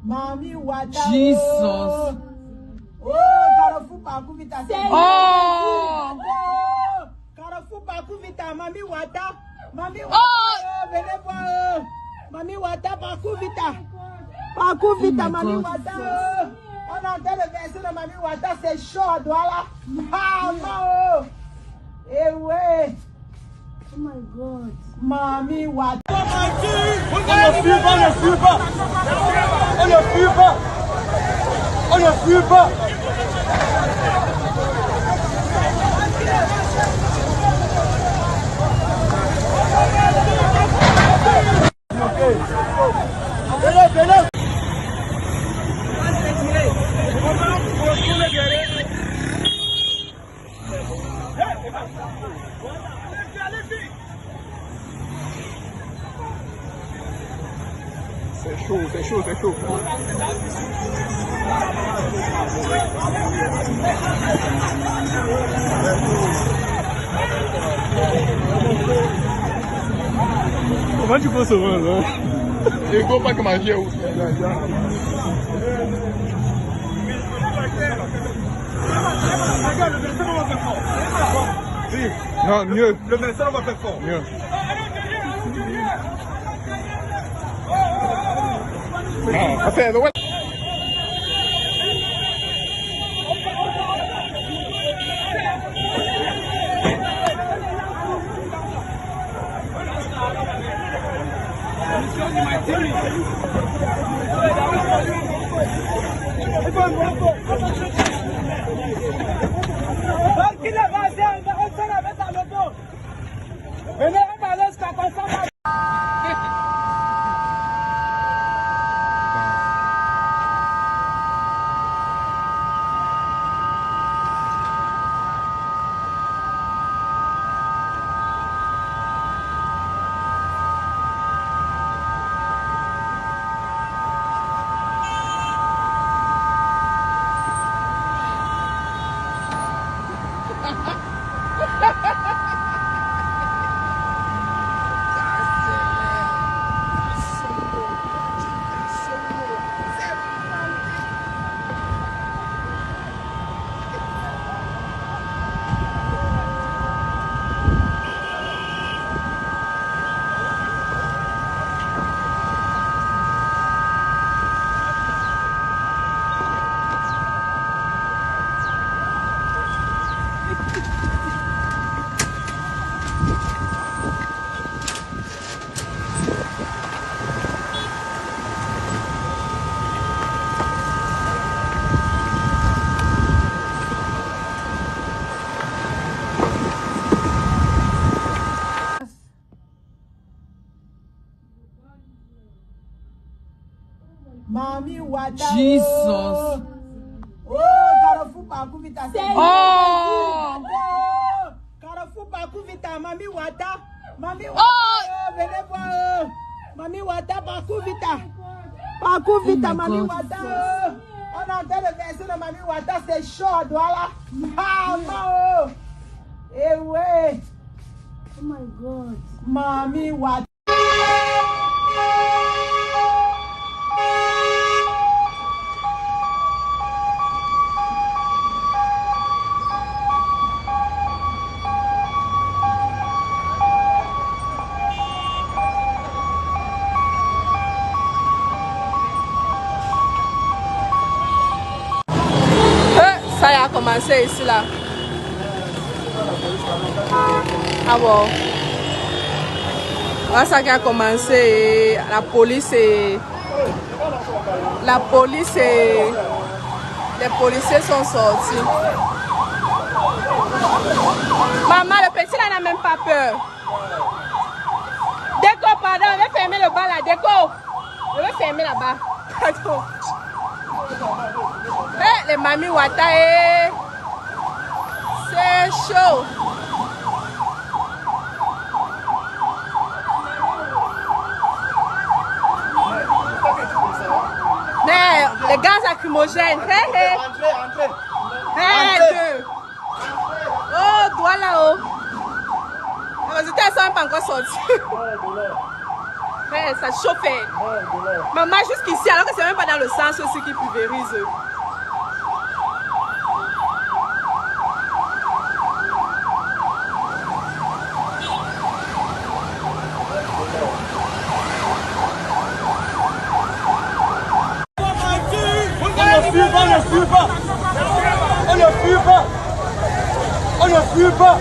Mami Wata. Jesus. Oh, Carrefour Pakou Vita. Oh. Carrefour Pakou Vita, Mami Wata. Mami Wata, venez voir. Mami Wata, Pakou Vita. Pakou Vita, Mami Wata. On entend le verset de Mami Wata, c'est chaud, voilà. Ah, oh. Eh ouais. Oh my God. Mami Wata. On ne fuit pas, on ne fuit pas. On ne fuit pas. On ne fuit pas. Venez, venez. C'est chaud, c'est chaud, c'est chaud. Comment tu peux sauver là? Il faut pas que ma vie non, mieux. Le médecin va faire fort. Mieux. Attends, ouais. Mami Wata. Jesus. Oh, Carrefour Pakou Vita. Oh. Carrefour Pakou Vita, Mami Wata. Mami Wata, venez voir. Mami Wata, Pakou Vita. Pakou Vita, Mami Wata. On entend le verset de Mami Wata, c'est chaud, voilà. Ah, oh. Eh ouais. Oh my God. Mami Wata. Ça y a commencé ici là. Ah bon. Voilà ça qui a commencé. La police et les policiers sont sortis. Maman, le petit là n'a même pas peur. Déco, pardon, je vais fermer le bas là. Déco, je vais fermer là-bas. Pardon. Eh, les Mami Wata, c'est chaud. Mais les gaz lacrymogènes. Entrez. Deux. Oh, doigt là-haut. Les résultats ne sont pas encore sortis. Ouais, ça chauffe. Maman, jusqu'ici, alors que c'est même pas dans le sens aussi qui pulvérise. On ne fuit pas. On ne fuit pas. On ne fuit pas.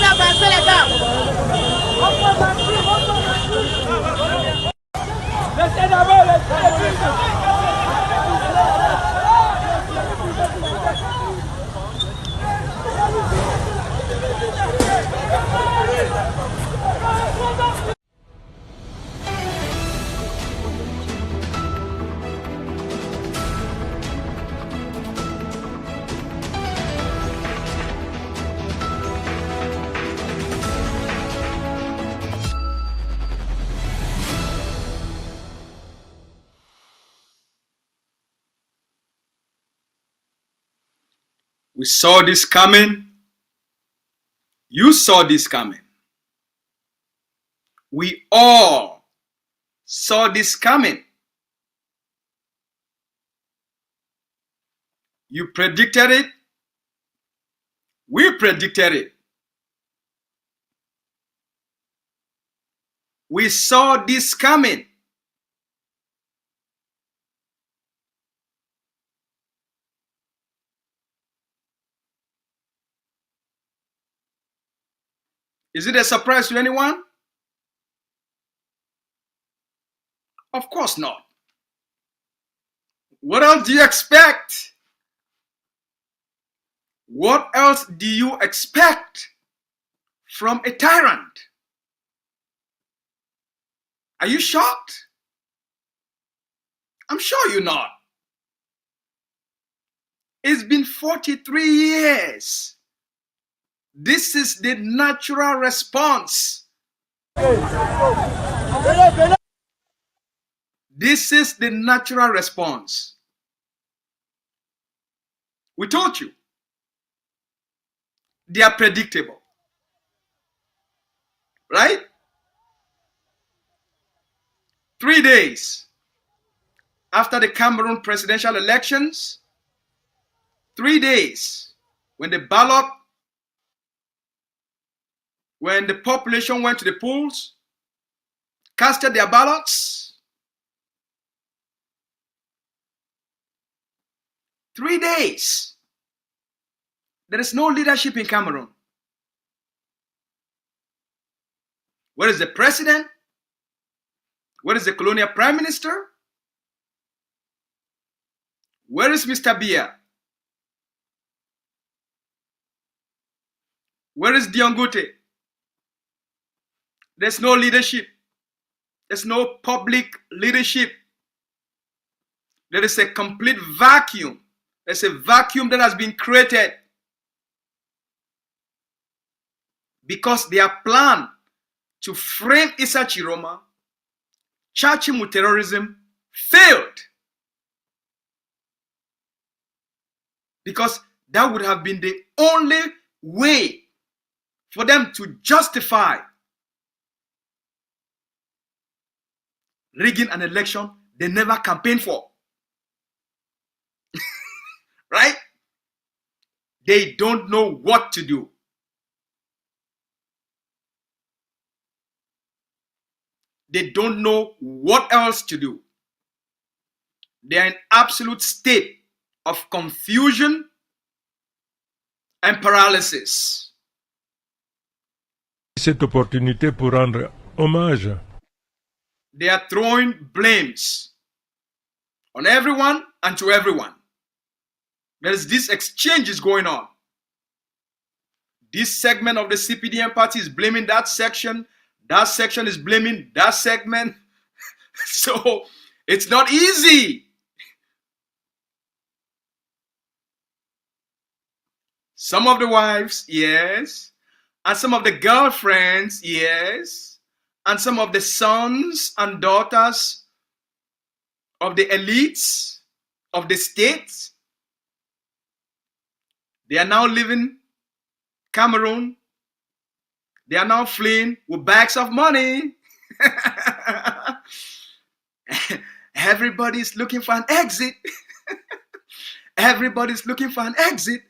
Avancez les gars. Laissez d'abord les We saw this coming. You saw this coming. We all saw this coming. You predicted it. We predicted it. We saw this coming. Is it a surprise to anyone? Of course not. What else do you expect? What else do you expect from a tyrant? Are you shocked? I'm sure you're not. It's been 43 years. This is the natural response. This is the natural response. We told you. They are predictable. Right? 3 days after the Cameroon presidential elections, 3 days when the population went to the polls, casted their ballots, 3 days. There is no leadership in Cameroon. Where is the president? Where is the colonial prime minister? Where is Mr. Biya? Where is Diongote? There's no leadership. There's no public leadership. There is a complete vacuum. There's a vacuum that has been created because their plan to frame Issa Chiroma, charge him with terrorism, failed. Because that would have been the only way for them to justify rigging an election they never campaigned for. Right? They don't know what to do. They don't know what else to do. They are in absolute state of confusion and paralysis. Cette opportunité pour rendre hommage. They are throwing blames on everyone and to everyone. There is this exchange is going on. This segment of the CPDM party is blaming that section. That section is blaming that segment. So it's not easy. Some of the wives, yes. And some of the girlfriends, yes. and some of the sons and daughters of the elites of the states, they are now leaving Cameroon. They are now fleeing with bags of money. Everybody's looking for an exit. Everybody's looking for an exit.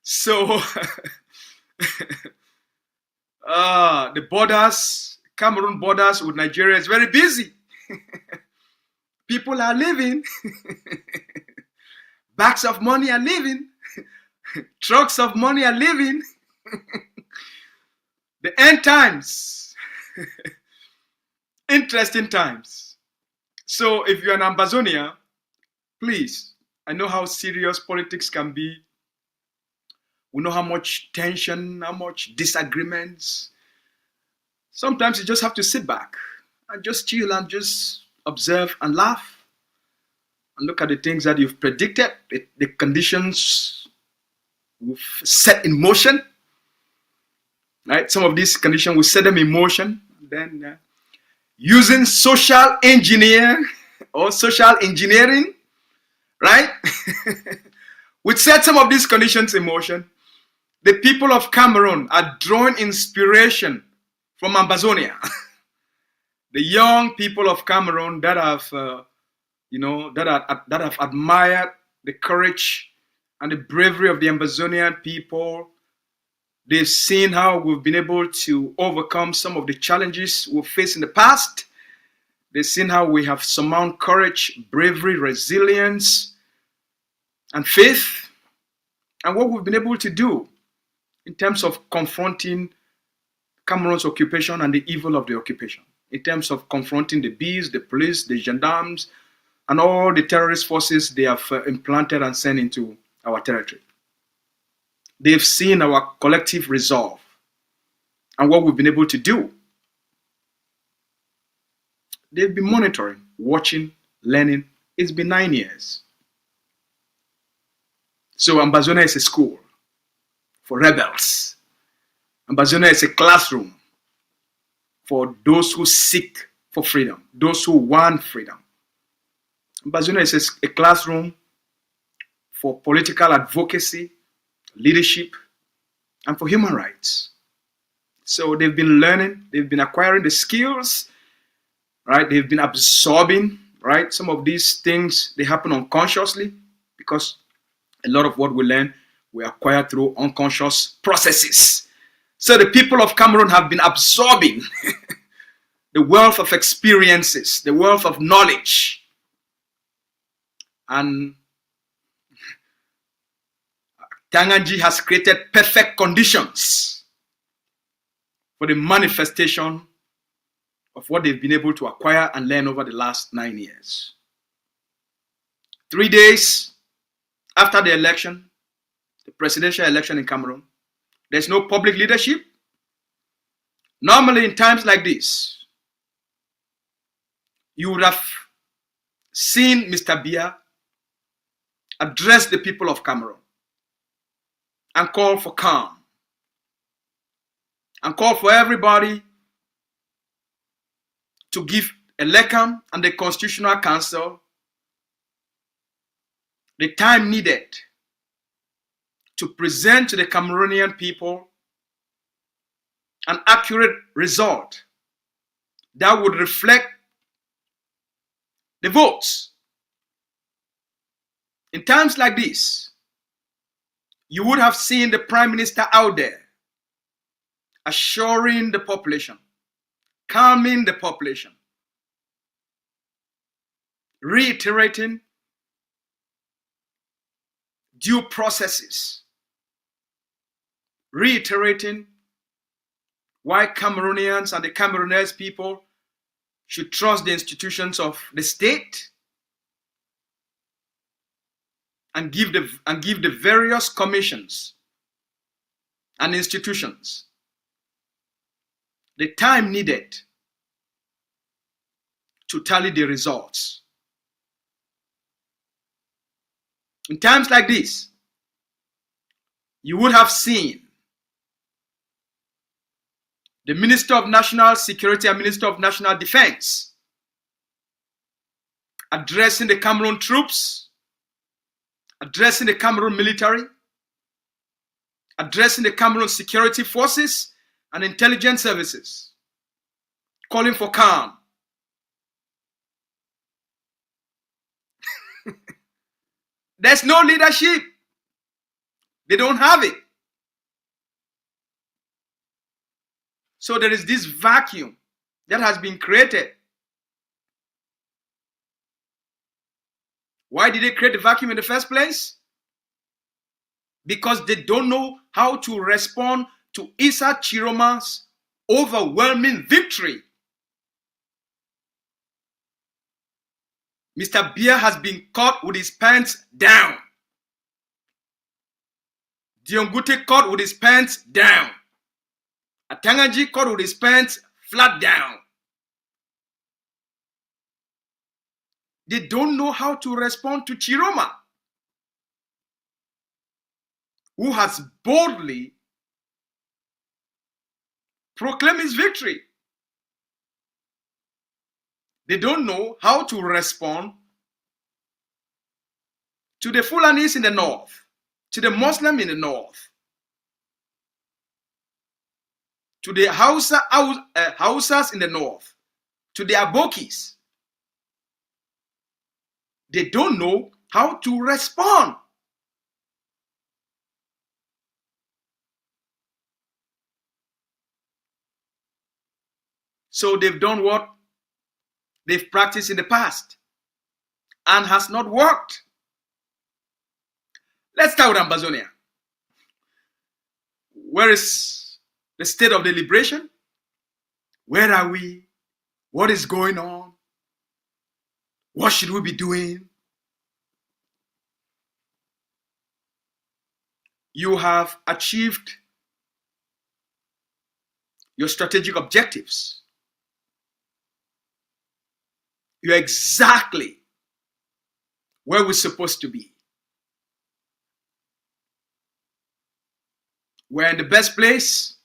So the borders, Cameroon borders with Nigeria is very busy. People are leaving. Bags of money are leaving. Trucks of money are leaving. The end times. Interesting times. So if you're an Ambazonia, please, I know how serious politics can be. We know how much tension, how much disagreements. Sometimes you just have to sit back and just chill and just observe and laugh and look at the things that you've predicted, the conditions we've set in motion. Right? Some of these conditions we set them in motion. Then using social engineering, right? We set some of these conditions in motion. The people of Cameroon are drawing inspiration from Ambazonia. The young people of Cameroon that have, that have admired the courage and the bravery of the Ambazonian people. They've seen how we've been able to overcome some of the challenges we've faced in the past. They've seen how we have surmounted courage, bravery, resilience, and faith, and what we've been able to do in terms of confronting Cameroon's occupation and the evil of the occupation, in terms of confronting the bees, the police, the gendarmes, and all the terrorist forces they have implanted and sent into our territory. They've seen our collective resolve and what we've been able to do. They've been monitoring, watching, learning. It's been 9 years. So Ambazonia is a school for rebels. Ambazonia is a classroom for those who seek for freedom, those who want freedom. Ambazonia is a classroom for political advocacy, leadership, and for human rights. So they've been learning, they've been acquiring the skills, right? They've been absorbing, right? Some of these things, they happen unconsciously because a lot of what we learn, we acquire through unconscious processes. So the people of Cameroon have been absorbing the wealth of experiences, the wealth of knowledge. And Atanga Nji has created perfect conditions for the manifestation of what they've been able to acquire and learn over the last 9 years. 3 days after the election, the presidential election in Cameroon, there's no public leadership. Normally in times like this, you would have seen Mr. Biya address the people of Cameroon and call for calm and call for everybody to give Elekam and the Constitutional Council the time needed to present to the Cameroonian people an accurate result that would reflect the votes. In times like this, you would have seen the Prime Minister out there assuring the population, calming the population, reiterating due processes, reiterating why Cameroonians and the Cameroonese people should trust the institutions of the state and give the various commissions and institutions the time needed to tally the results. In times like this, you would have seen the Minister of National Security and Minister of National Defense, addressing the Cameroon troops, addressing the Cameroon military, addressing the Cameroon security forces and intelligence services, calling for calm. There's no leadership. They don't have it. So there is this vacuum that has been created. Why did they create the vacuum in the first place? Because they don't know how to respond to Issa Chiroma's overwhelming victory. Mr. Biya has been caught with his pants down. Diongute caught with his pants down. Atanga Nji caught with his pants flat down. They don't know how to respond to Chiroma, who has boldly proclaimed his victory. They don't know how to respond to the Fulanis in the north, to the Muslim in the north, to the Hausas in the north, to the Abokis. They don't know how to respond. So they've done what they've practiced in the past and has not worked. Let's start with Ambazonia. Where is the state of the liberation? Where are we? What is going on? What should we be doing? You have achieved your strategic objectives. You're exactly where we're supposed to be. We're in the best place,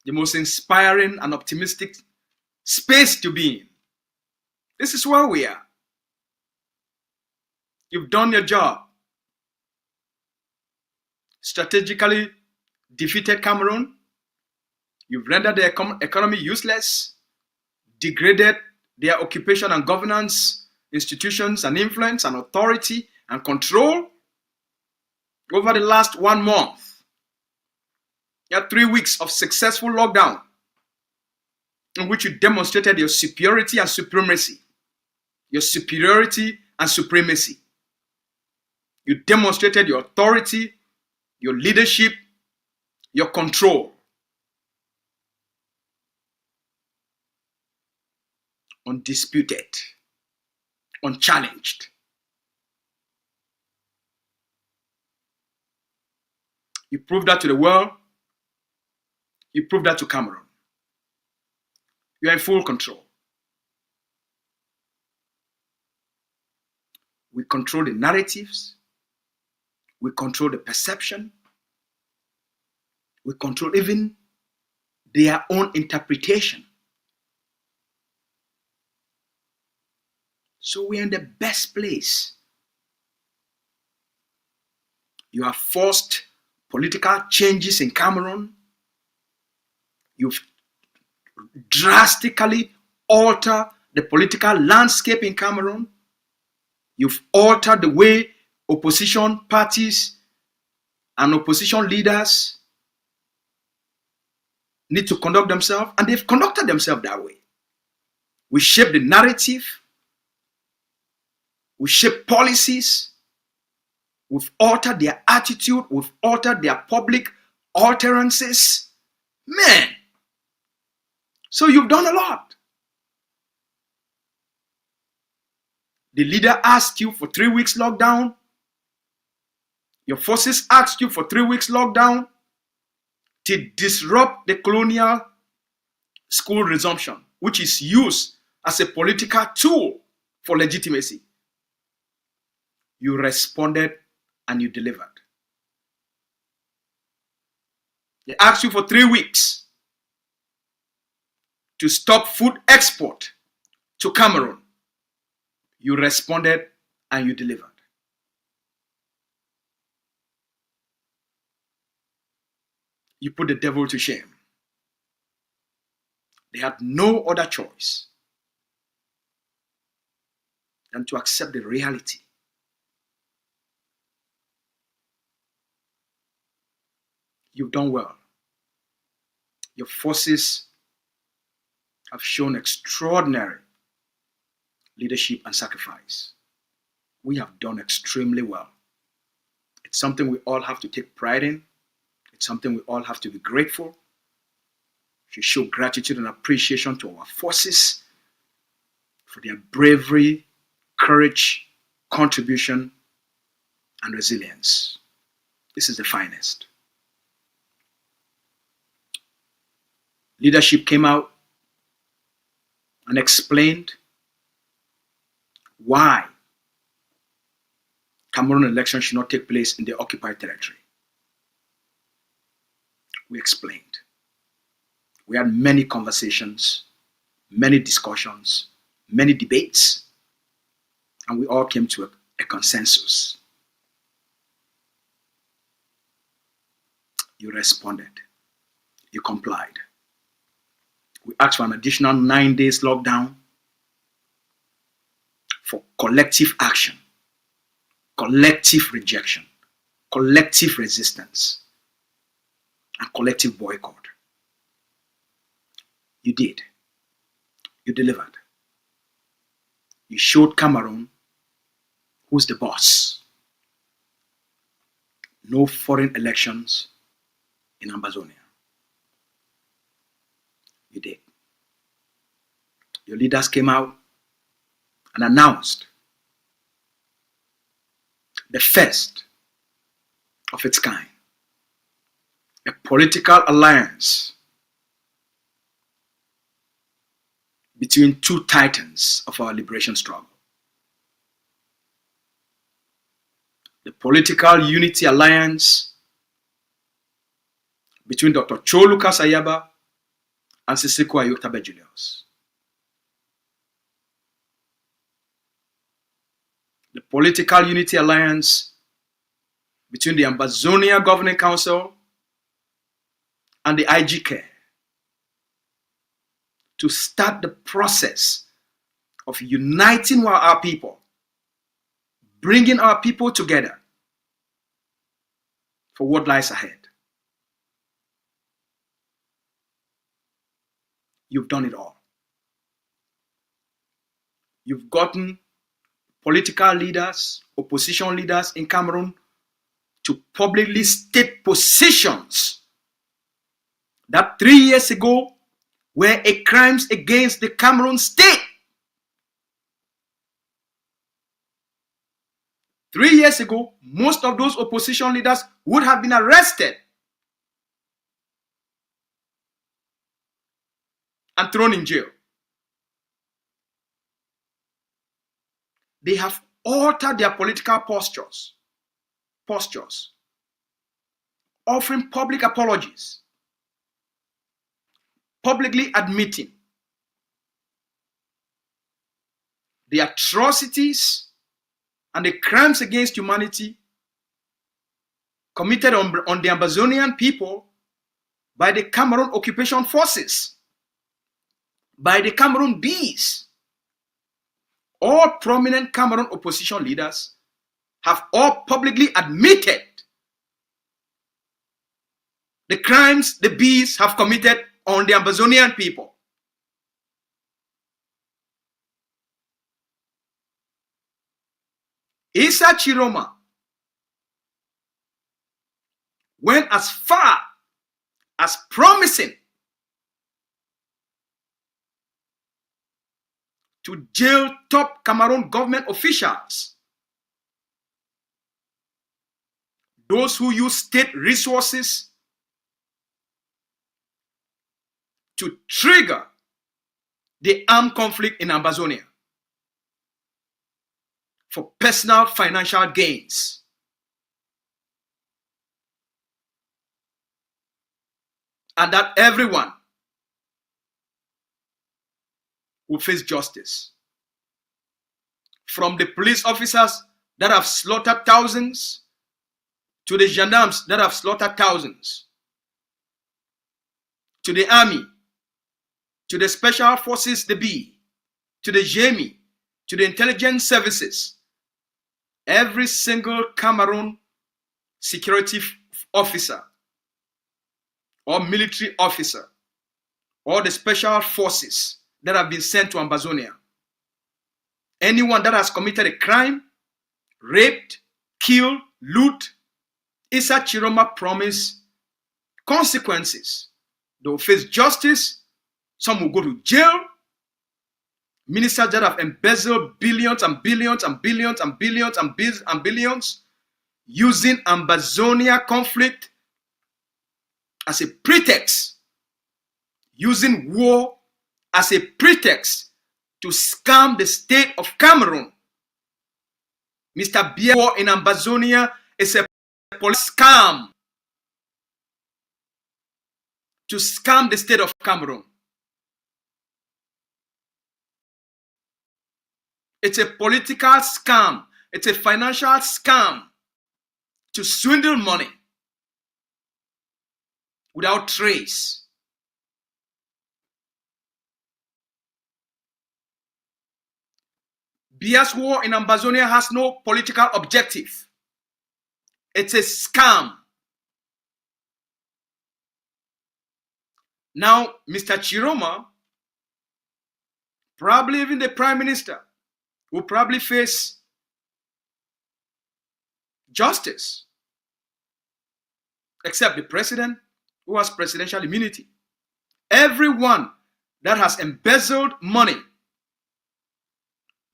the most inspiring and optimistic space to be in. This is where we are. You've done your job. Strategically defeated Cameroon. You've rendered the economy useless, degraded their occupation and governance, institutions and influence and authority and control. Over the last 1 month, you had 3 weeks of successful lockdown in which you demonstrated your superiority and supremacy. Your superiority and supremacy. You demonstrated your authority, your leadership, your control. Undisputed, unchallenged. You proved that to the world. You proved that to Cameroon. You are in full control. We control the narratives. We control the perception. We control even their own interpretation. So we're in the best place. You have forced political changes in Cameroon. You've drastically altered the political landscape in Cameroon. You've altered the way opposition parties and opposition leaders need to conduct themselves, and they've conducted themselves that way. We shape the narrative. We shape policies. We've altered their attitude. We've altered their public utterances. Man. So you've done a lot. The leader asked you for 3 weeks lockdown. Your forces asked you for 3 weeks lockdown to disrupt the colonial school resumption, which is used as a political tool for legitimacy. You responded and you delivered. They asked you for 3 weeks. to stop food export to Cameroon. You responded and you delivered. You put the devil to shame. They had no other choice than to accept the reality. You've done well. Your forces have shown extraordinary leadership and sacrifice. We have done extremely well. It's something we all have to take pride in. It's something we all have to be grateful. We should show gratitude and appreciation to our forces for their bravery, courage, contribution, and resilience. This is the finest. Leadership came out and explained why Cameroon elections should not take place in the occupied territory. We explained. We had many conversations, many discussions, many debates, and we all came to a consensus. You responded. You complied. We asked for an additional 9 days lockdown for collective action, collective rejection, collective resistance, and collective boycott. You did. You delivered. You showed Cameroon who's the boss. No foreign elections in Ambazonia. You did. Your leaders came out and announced the first of its kind, a political alliance between two titans of our liberation struggle. The political unity alliance between Dr. Cho Lucas Ayaba and Siseko Ayoktabe Julius. The political unity alliance between the Ambazonia Governing Council and the IGK to start the process of uniting our people, bringing our people together for what lies ahead. You've done it all. You've gotten political leaders, opposition leaders in Cameroon to publicly state positions that 3 years ago were a crimes against the Cameroon state. 3 years ago, most of those opposition leaders would have been arrested and thrown in jail. They have altered their political postures, offering public apologies, publicly admitting the atrocities and the crimes against humanity committed on the Ambazonian people by the Cameroon occupation forces, by the Cameroon bees. All prominent Cameroon opposition leaders have all publicly admitted the crimes the bees have committed on the Ambazonian people. Issa Chiroma went as far as promising to jail top Cameroon government officials, those who use state resources to trigger the armed conflict in Ambazonia for personal financial gains. And that everyone will face justice. From the police officers that have slaughtered thousands to the gendarmes that have slaughtered thousands, to the army, to the special forces, the B, to the JMI, to the intelligence services, every single Cameroon security officer or military officer or the special forces that have been sent to Ambazonia, anyone that has committed a crime, raped, killed, loot, Issa Chiroma promised consequences. They will face justice. Some will go to jail. Ministers that have embezzled billions and billions and billions and billions and billions using Ambazonia conflict as a pretext, using war as a pretext to scam the state of Cameroon. Mr. Biya, war in Ambazonia is a police scam to scam the state of Cameroon. It's a political scam. It's a financial scam to swindle money without trace. Biya's war in Ambazonia has no political objective. It's a scam. Now, Mr. Chiroma, probably even the Prime Minister, will probably face justice, except the President, who has presidential immunity. Everyone that has embezzled money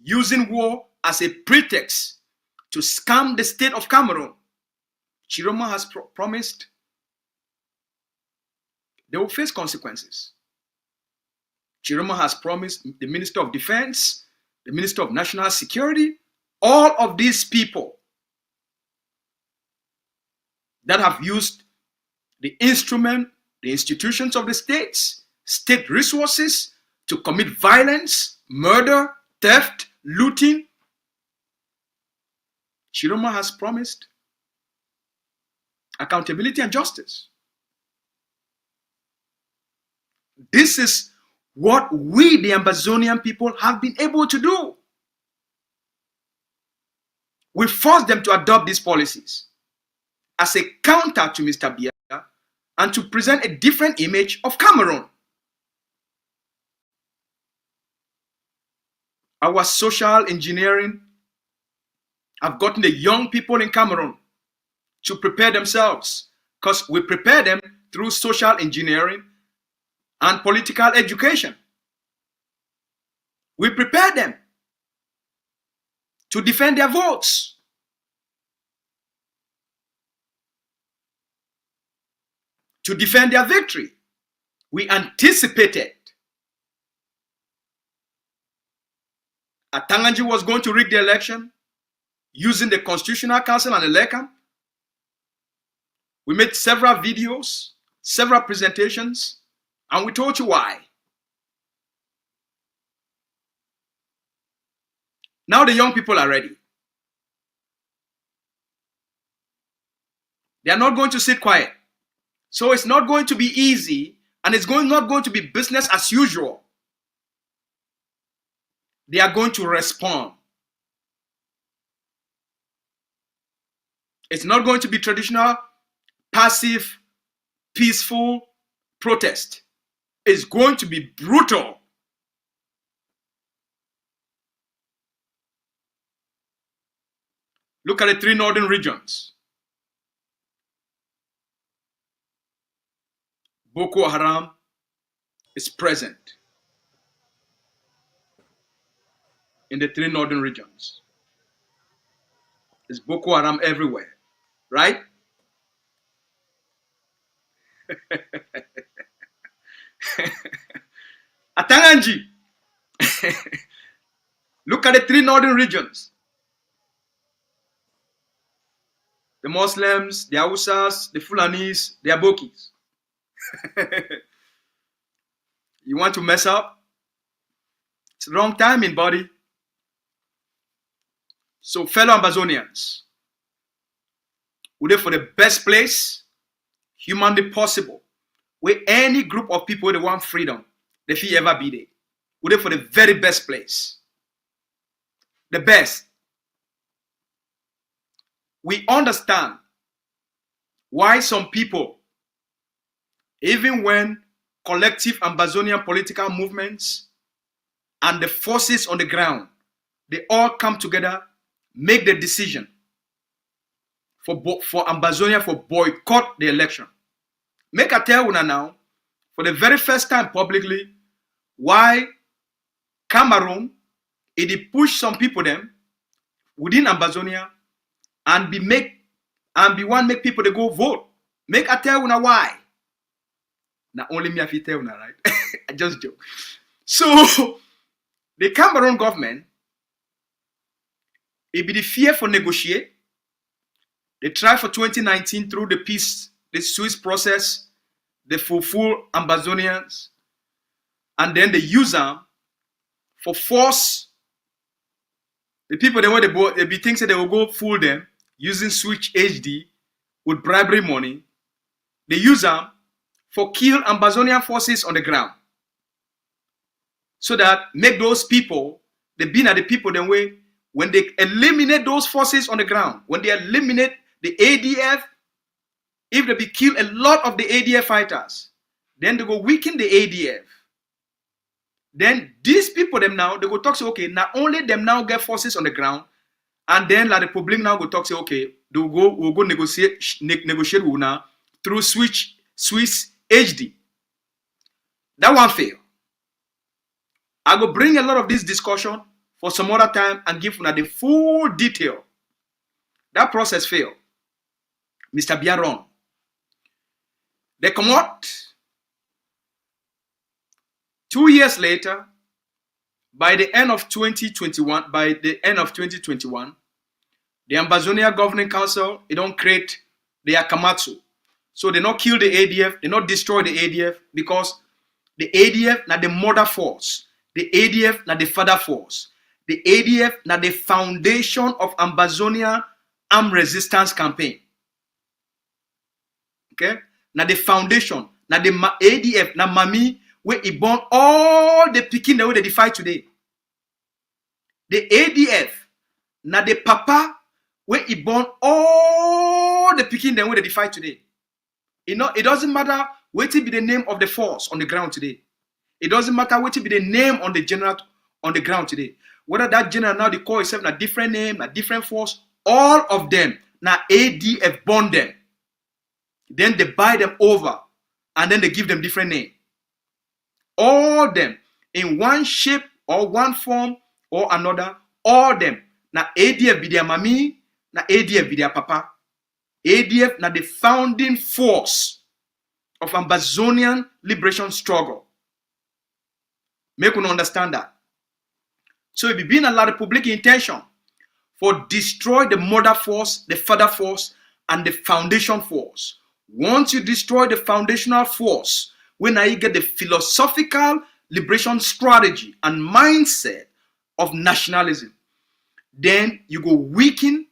using war as a pretext to scam the state of Cameroon, Chiroma has promised they will face consequences. Chiroma has promised the Minister of Defense, the Minister of National Security, all of these people that have used the instrument, the institutions of the states, state resources to commit violence, murder, theft, looting. Chiroma has promised accountability and justice. This is what we, the Ambazonian people, have been able to do. We forced them to adopt these policies as a counter to Mr. Biya and to present a different image of Cameroon. Our social engineering have gotten the young people in Cameroon to prepare themselves, because we prepare them through social engineering and political education. We prepare them to defend their votes. To defend their victory. We anticipated Atanga Nji was going to rig the election using the Constitutional Council and the LECAM. We made several videos, several presentations, and we told you why. Now the young people are ready. They are not going to sit quiet. So it's not going to be easy, and it's not going to be business as usual. They are going to respond. It's not going to be traditional, passive, peaceful protest. It's going to be brutal. Look at the 3 northern regions. Boko Haram is present in the 3 northern regions. There's Boko Haram everywhere, right? Atanga Nji. Look at the 3 northern regions. The Muslims, the Hausas, the Fulanis, the Abokis. You want to mess up? It's the wrong timing, buddy. So, fellow Ambazonians, we're there for the best place humanly possible, where any group of people they want freedom, they feel ever be there. We're there for the very best place. The best. We understand why some people, even when collective Ambazonian political movements and the forces on the ground, they all come together, make the decision for Ambazonia for boycott the election. Make I tell you now, for the very first time publicly, why Cameroon, it push some people them within Ambazonia and be make people they go vote. Make I tell you now why. Now only me if you tell you now, right? I just joke. So the Cameroon government, it be the fear for negotiate. They try for 2019 through the peace, the Swiss process, they fulfill Ambazonians, and then they use them for force. The people they be thinking they will go fool them using switch HD with bribery money. They use them for kill Ambazonian forces on the ground. So that make those people, they be at the people then way, when they eliminate those forces on the ground, when they eliminate the ADF, if they be kill a lot of the ADF fighters, then they go weaken the ADF. Then these people them now, they go talk say, okay, not only them now get forces on the ground, and then like the public now go talk say, okay, we'll go negotiate with now through Swiss HD. That one fail. I go bring a lot of this discussion for some other time and give una the full detail. That process failed. Mr. Biaron. They come out 2 years later, by the end of 2021, the Ambazonia Governing Council, they don't create the Akamatsu. So they not kill the ADF, they not destroy the ADF, because the ADF na the mother force. The ADF na the father force. The ADF na the foundation of Ambazonia armed resistance campaign. Okay? Na the foundation, na the ADF, na mami, where it born all the Peking the way they fight today. The ADF, na the papa, where it born all the Peking the way they fight today. It doesn't matter what it be the name of the force on the ground today. It doesn't matter what it be the name on the general on the ground today. Whether that general now they call itself a different name, a different force, all of them now ADF born them. Then they buy them over and then they give them different name. All them in one shape or one form or another, all them now ADF be their mommy, now ADF be their papa. ADF now the founding force of Ambazonian liberation struggle. Make you understand that. So it be been a lot of public intention for destroy the mother force, the father force, and the foundation force. Once you destroy the foundational force, when you get the philosophical liberation strategy and mindset of nationalism, then you go weaken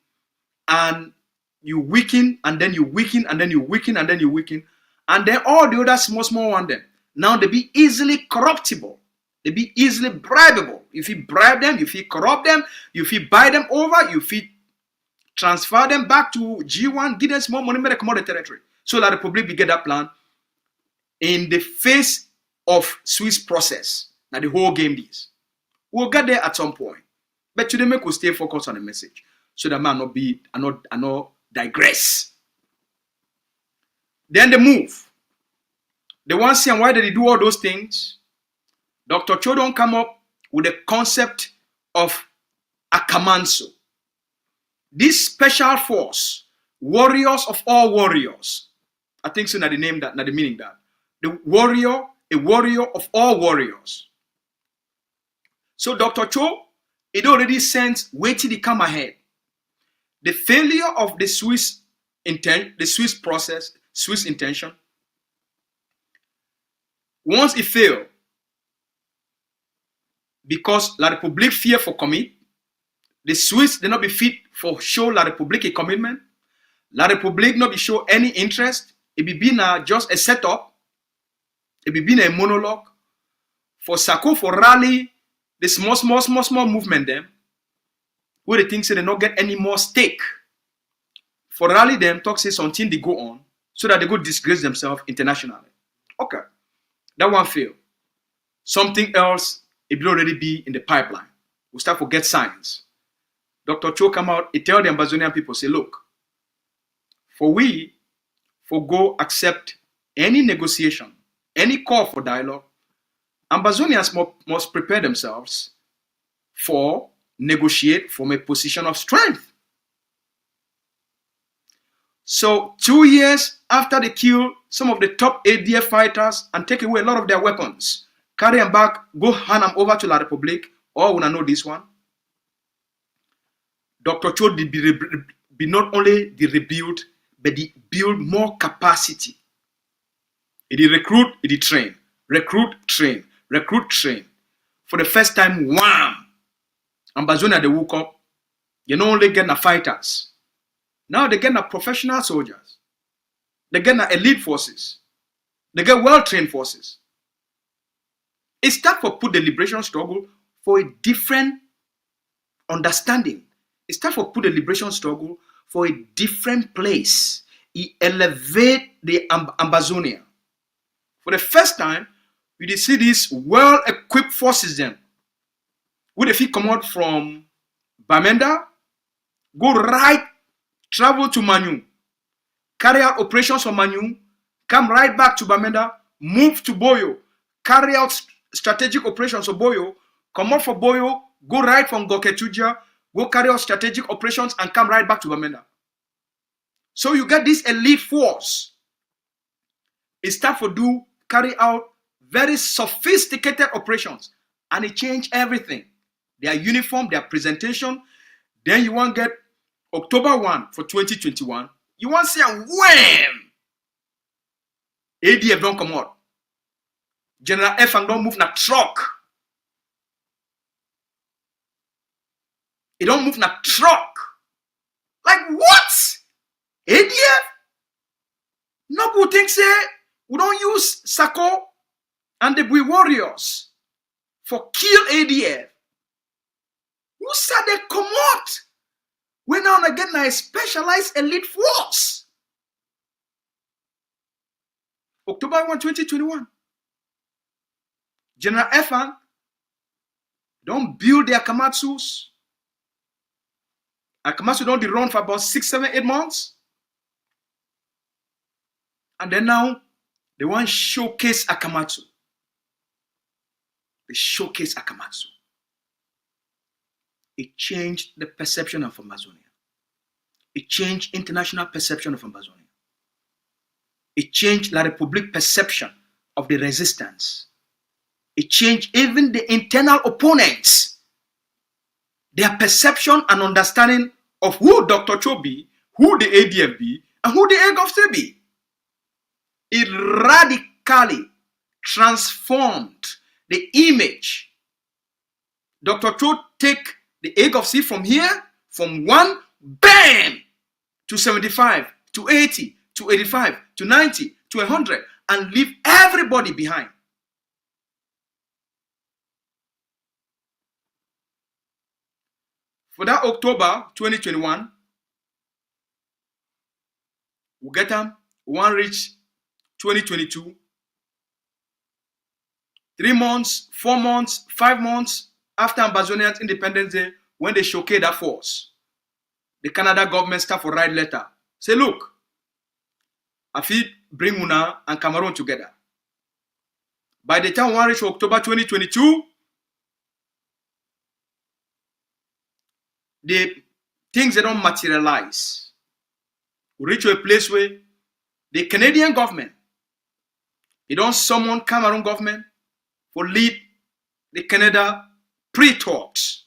and you weaken and then you weaken and then you weaken and then you weaken. And then all the other small one them, now they be easily corruptible. They be easily bribable. If you bribe them, if you corrupt them, if you buy them over, if you transfer them back to G1, give them small money, make them come out of the territory. So that the public will get that plan in the face of Swiss process. Now the whole game is. We'll get there at some point. But today we could stay focused on the message. So that man not digress. Then the move. They want to see why did he do all those things. Dr. Cho don't come up with the concept of Akamanso. This special force, warriors of all warriors. I think so, not the name that, not the meaning that. The warrior, a warrior of all warriors. So Dr. Cho, it already sends wait till they come ahead. The failure of the Swiss process, Swiss intention. Once it failed, because La République fear for commit. The Swiss, they not be fit for show La République a commitment. La République not be show any interest. It be been just a setup. It be been a monologue. For Sako, for rally, the small movement them, where they think say they not get any more stake. For rally them, talk say something they go on, so that they go disgrace themselves internationally. Okay, that one fail. Something else, it will already be in the pipeline. We start to get signs. Dr. Cho come out, he tell the Ambazonian people, say, look, for go accept any negotiation, any call for dialogue, Ambazonians must prepare themselves for negotiate from a position of strength. So 2 years after they kill some of the top ADF fighters and take away a lot of their weapons, carry them back, go hand them over to La République, or wanna know this one? Dr. Cho be not only the rebuild, but the build more capacity. It recruit, it train, recruit, train. For the first time, wham! Ambazonia, they woke up. You not only get the fighters. Now they get the professional soldiers. They get the elite forces. They get well-trained forces. It's time for put the liberation struggle for a different understanding. It's time for put the liberation struggle for a different place. He elevate the Ambazonia. For the first time, we see these well-equipped forces then. Would if he come out from Bamenda, go right, travel to Manu, carry out operations from Manu, come right back to Bamenda, move to Boyo, carry out strategic operations of Boyo, come out for Boyo, go right from Goketuja, go carry out strategic operations and come right back to Bamenda. So you get this elite force. It's time for carry out very sophisticated operations, and it changed everything. Their uniform, their presentation. Then you want to get October 1 for 2021. You want to see a wham! ADF don't come out. General F and don't move na truck. It don't move na truck. Like what? ADF? No good thing say we don't use Sako and the Bui warriors for kill ADF. Who said they come out? We now again a specialized elite force. October 1, 2021. General Efan don't build their Akamatsus. Akamatsu don't run for about 6, 7, 8 months. And then now they want to showcase Akamatsu. They showcase Akamatsu. It changed the perception of Ambazonia. It changed international perception of Ambazonia. It changed La République perception of the resistance. It changed even the internal opponents, their perception and understanding of who Dr. Cho be, who the ADF be, and who the AGOF be. It radically transformed the image. Dr. Cho take the AGOF from here, from 1, bam, to 75, to 80, to 85, to 90, to 100, and leave everybody behind. For that October 2021, we get them, one reach 2022, 3 months, 4 months, 5 months after Ambazonian Independence Day, when they showcase that force, the Canada government start for write letter. Say, look, I feel bring Una and Cameroon together. By the time one reach October 2022, the things they don't materialize. We reach to a place where the Canadian government, they don't summon Cameroon government for lead the Canada pre-talks.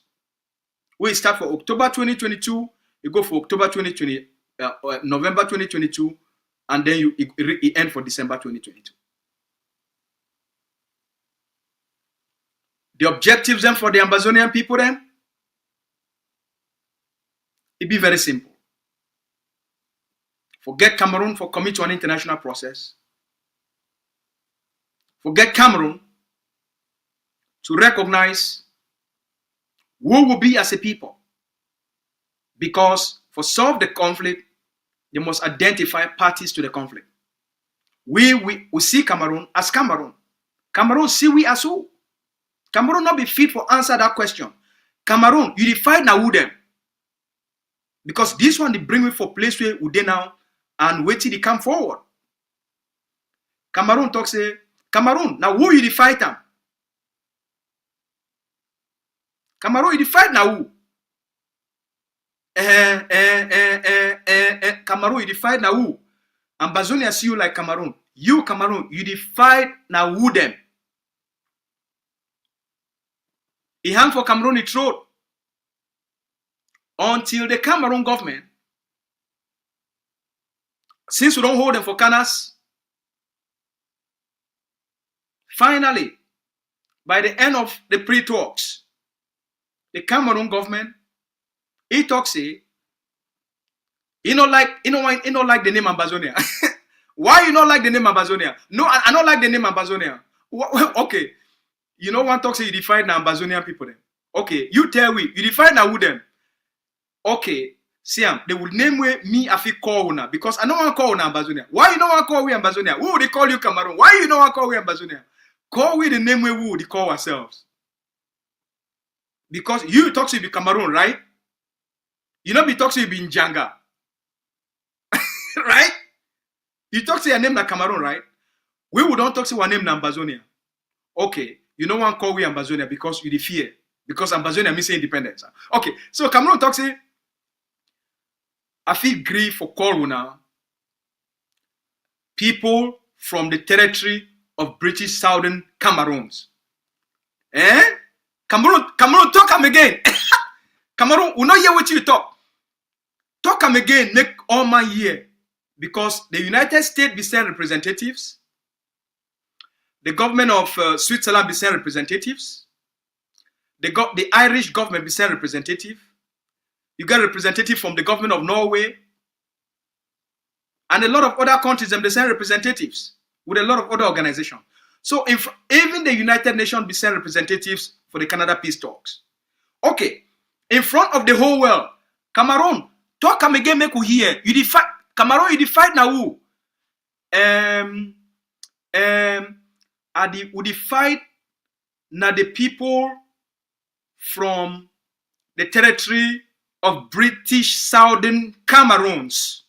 We start for October 2022, you go for October 2020, November 2022, and then you end for December 2022. The objectives then for the Ambazonian people then, it be very simple. Forget Cameroon for commit to an international process. Forget Cameroon to recognize who will be as a people. Because for solve the conflict, they must identify parties to the conflict. We see Cameroon as Cameroon. Cameroon see we as who? Cameroon not be fit for answer that question. Cameroon, you define now who them. Because this one they bring me for place where they now and wait till they come forward. Cameroon talk say, Cameroon, now who you define them? Cameroon, you define now who? Cameroon, you define now who? Ambazonia see you like Cameroon. You, Cameroon, you define now who them. He hang for Cameroon the throat until the Cameroon government, since we don't hold them for canas, finally, by the end of the pre-talks, the Cameroon government, he talks say, he don't like the name Ambazonia. Why you not like the name Ambazonia? No, I don't like the name Ambazonia. Okay. You know one talk say you define the Ambazonian people then. Okay, you tell me, you define now who them. Okay, see they will name me I feel call una because I don't want to call una Ambazonia. Why you don't want to call we Ambazonia? Who would they call you Cameroon? Why you don't want to call we Ambazonia? Call we the name we would call ourselves. Because you talk to you be Cameroon, right? You know be talk to you be Njanga. Right? You talk to your name like Cameroon, right? We would not talk to our name like Ambazonia. Okay. You don't want to call we Ambazonia because you the fear. Because Ambazonia means independence. Okay, so Cameroon talks say, I feel grief for call now. People from the territory of British Southern Cameroons. Cameroon, talk come again. Cameroon, we not hear what you talk. Talk come again, make all my year. Because the United States be send representatives. The government of Switzerland be send representatives. The Irish government be send representative. You get representative from the government of Norway. And a lot of other countries, they send representatives with a lot of other organizations. So if even the United Nations be send representatives for the Canada peace talks. Okay, in front of the whole world, Cameroon, talk come again, make we hear. You define Cameroon, you define now who? Would you fight now the people from the territory of British Southern Cameroons?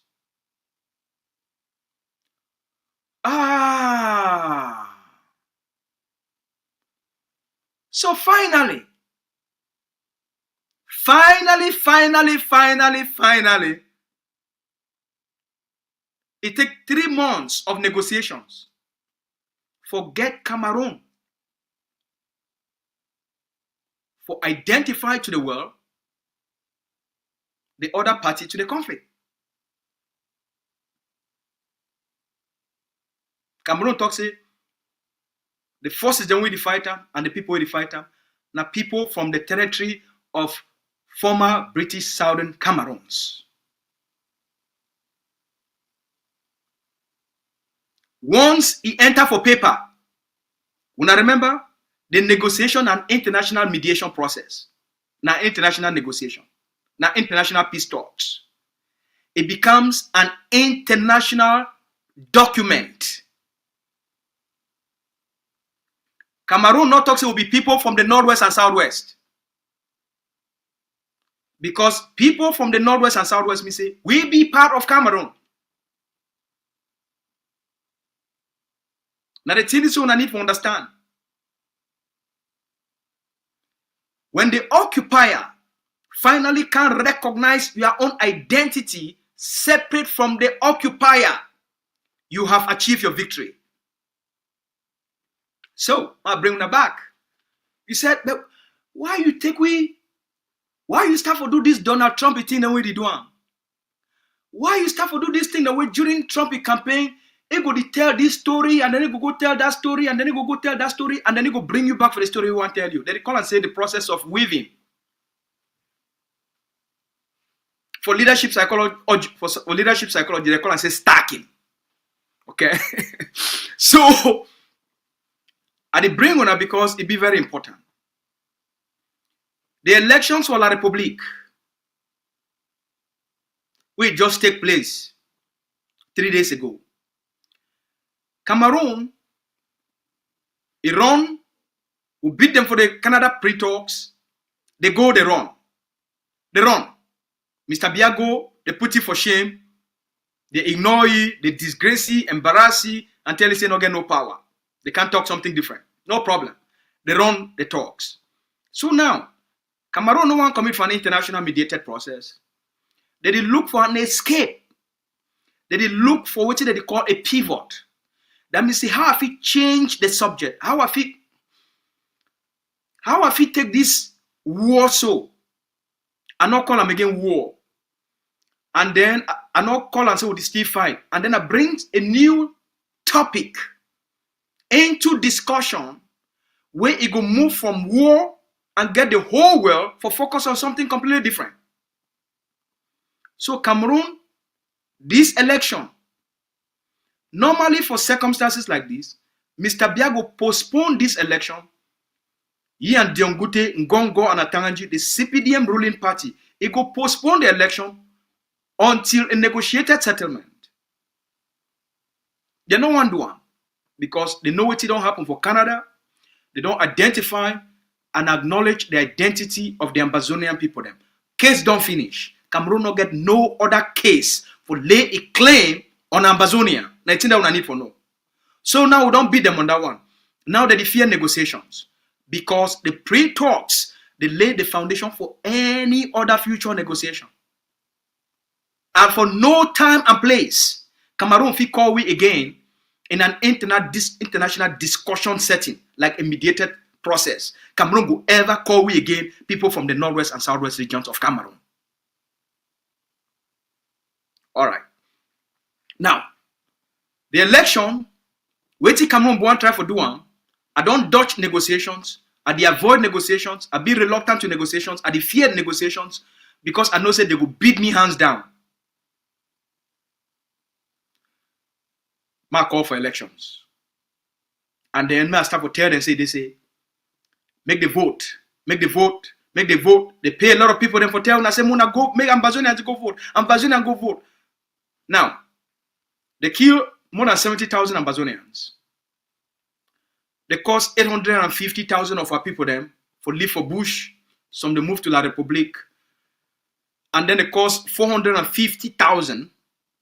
So finally, it took 3 months of negotiations. Forget Cameroon. For identify to the world the other party to the conflict. Cameroon talks say the forces that will fight them and the people will fight them. Now people from the territory of former British Southern Cameroons. Once he enter for paper, when I remember the negotiation and international mediation process, now international negotiation, now international peace talks, it becomes an international document. Cameroon not talks, it will be people from the northwest and southwest. Because people from the northwest and southwest may say, we be part of Cameroon. Now the thing is I need to understand. When the occupier finally can recognize your own identity separate from the occupier, you have achieved your victory. So, I'll bring that back. You said, but why you start to do this Donald Trump thing the way they do? Why you start to do this thing the way during Trump campaign, He go to tell this story, and then he go tell that story, and then he go tell that story, and then he go bring you back for the story he want to tell you. Then they call and say the process of weaving. For leadership psychology, they call and say stacking. Okay? So, I did bring on because it be very important. The elections for La République will just take place 3 days ago. Cameroon, Iran, who beat them for the Canada pre-talks, they go, they run. They run. Mr. Biago, they put it for shame. They ignore you, they disgrace you, embarrass you, until they say no get no power. They can't talk something different. No problem. They run the talks. So now, Cameroon no one commit for an international mediated process. They did look for an escape. They did look for what they call a pivot. That means how have he changed the subject? How have he take this war so? I not call them again war. And then I not call and say with the still fight. And then I bring a new topic into discussion where it go move from war and get the whole world for focus on something completely different. So Cameroon, this election, normally for circumstances like this, Mr. Biago postponed this election. He and Diongute, Ngongo, and Atanga Nji, the CPDM ruling party, it go postpone the election until a negotiated settlement. They don't want to do it because they know what it don't happen for Canada. They don't identify and acknowledge the identity of the Ambazonian people. Them case don't finish. Cameroon no get no other case for lay a claim on Ambazonia. Now it's that we need for no. So now we don't beat them on that one. Now they fear negotiations because the pre-talks they lay the foundation for any other future negotiation. And for no time and place, Cameroon fi call we again in an international discussion setting like a mediated process. Cameroon will ever call we again people from the northwest and southwest regions of Cameroon. All right. Now, the election, waiting Cameroon want try for do one. I don't dodge negotiations. I dey avoid negotiations. I be reluctant to negotiations. I dey fear negotiations because I know say they will beat me hands down. My call for elections. And then I start to tell them, they say, make the vote, make the vote, make the vote. They pay a lot of people then for telling, I say, Muna go, make Ambazonia to go vote. Ambazonia go vote. Now, they kill more than 70,000 Ambazonians. They cost 850,000 of our people them for live for bush. Some they move to La République. And then they cost 450,000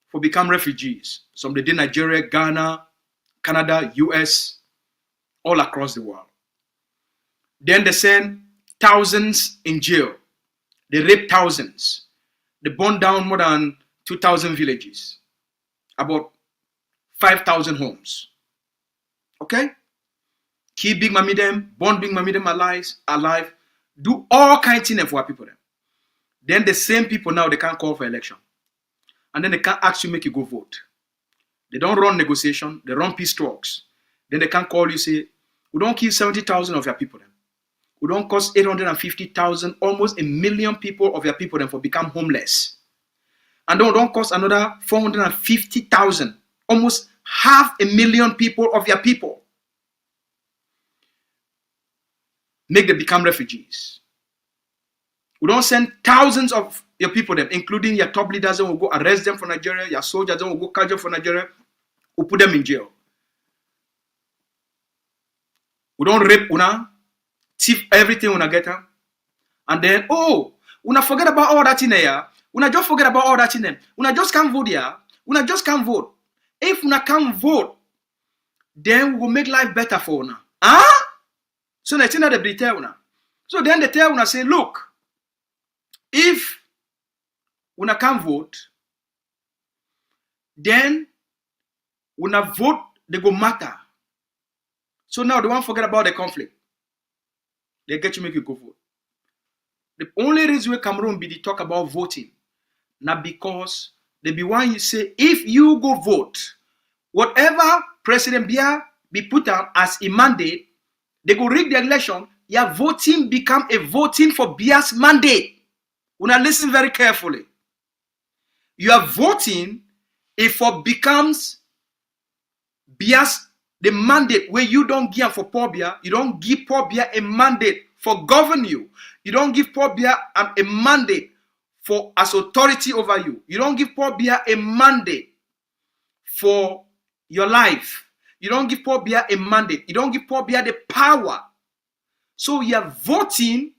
for become refugees. Some they did Nigeria, Ghana, Canada, US, all across the world. Then they send thousands in jail. They rape thousands. They burn down more than 2,000 villages. About 5,000 homes. Okay? Keep big mommy them, burn big mommy them alive. Do all kinds of things for our people them. Then the same people now, they can't call for election. And then they can't ask you make you go vote. They don't run negotiation. They run peace talks. Then they can't call you say, we don't kill 70,000 of your people then. We don't cost 850,000, almost 1 million people of your people then for become homeless. And then we don't cost another 450,000, almost 500,000 people of your people. Make them become refugees. We don't send thousands of your people them, including your top leaders, and will go arrest them for Nigeria, your soldiers, and will go catch them for Nigeria, we put them in jail. We don't rape una, thief everything una get them. And then, una forget about all that in there. Una just forget about all that in them. Una just can't vote here. Una just can't vote. If una can't vote, then we will make life better for una. Huh? So they tell they tell una. So then they tell una say, look, if una can't vote, then una vote they go matter. So now they won't forget about the conflict. They get you make you go vote. The only reason we Cameroon be the talk about voting, not because they be one you say, if you go vote, Whatever President Biya be put on as a mandate, they go rig the election. Your voting become a voting for Biya's mandate. Una listen very carefully. You are voting if for becomes Biya's the mandate where you don't give for Paul Biya. You don't give Paul Biya a mandate for govern you. You don't give Paul Biya a mandate for as authority over you. You don't give Paul Biya a mandate for your life. You don't give Paul Biya a mandate. You don't give Paul Biya the power. So you are voting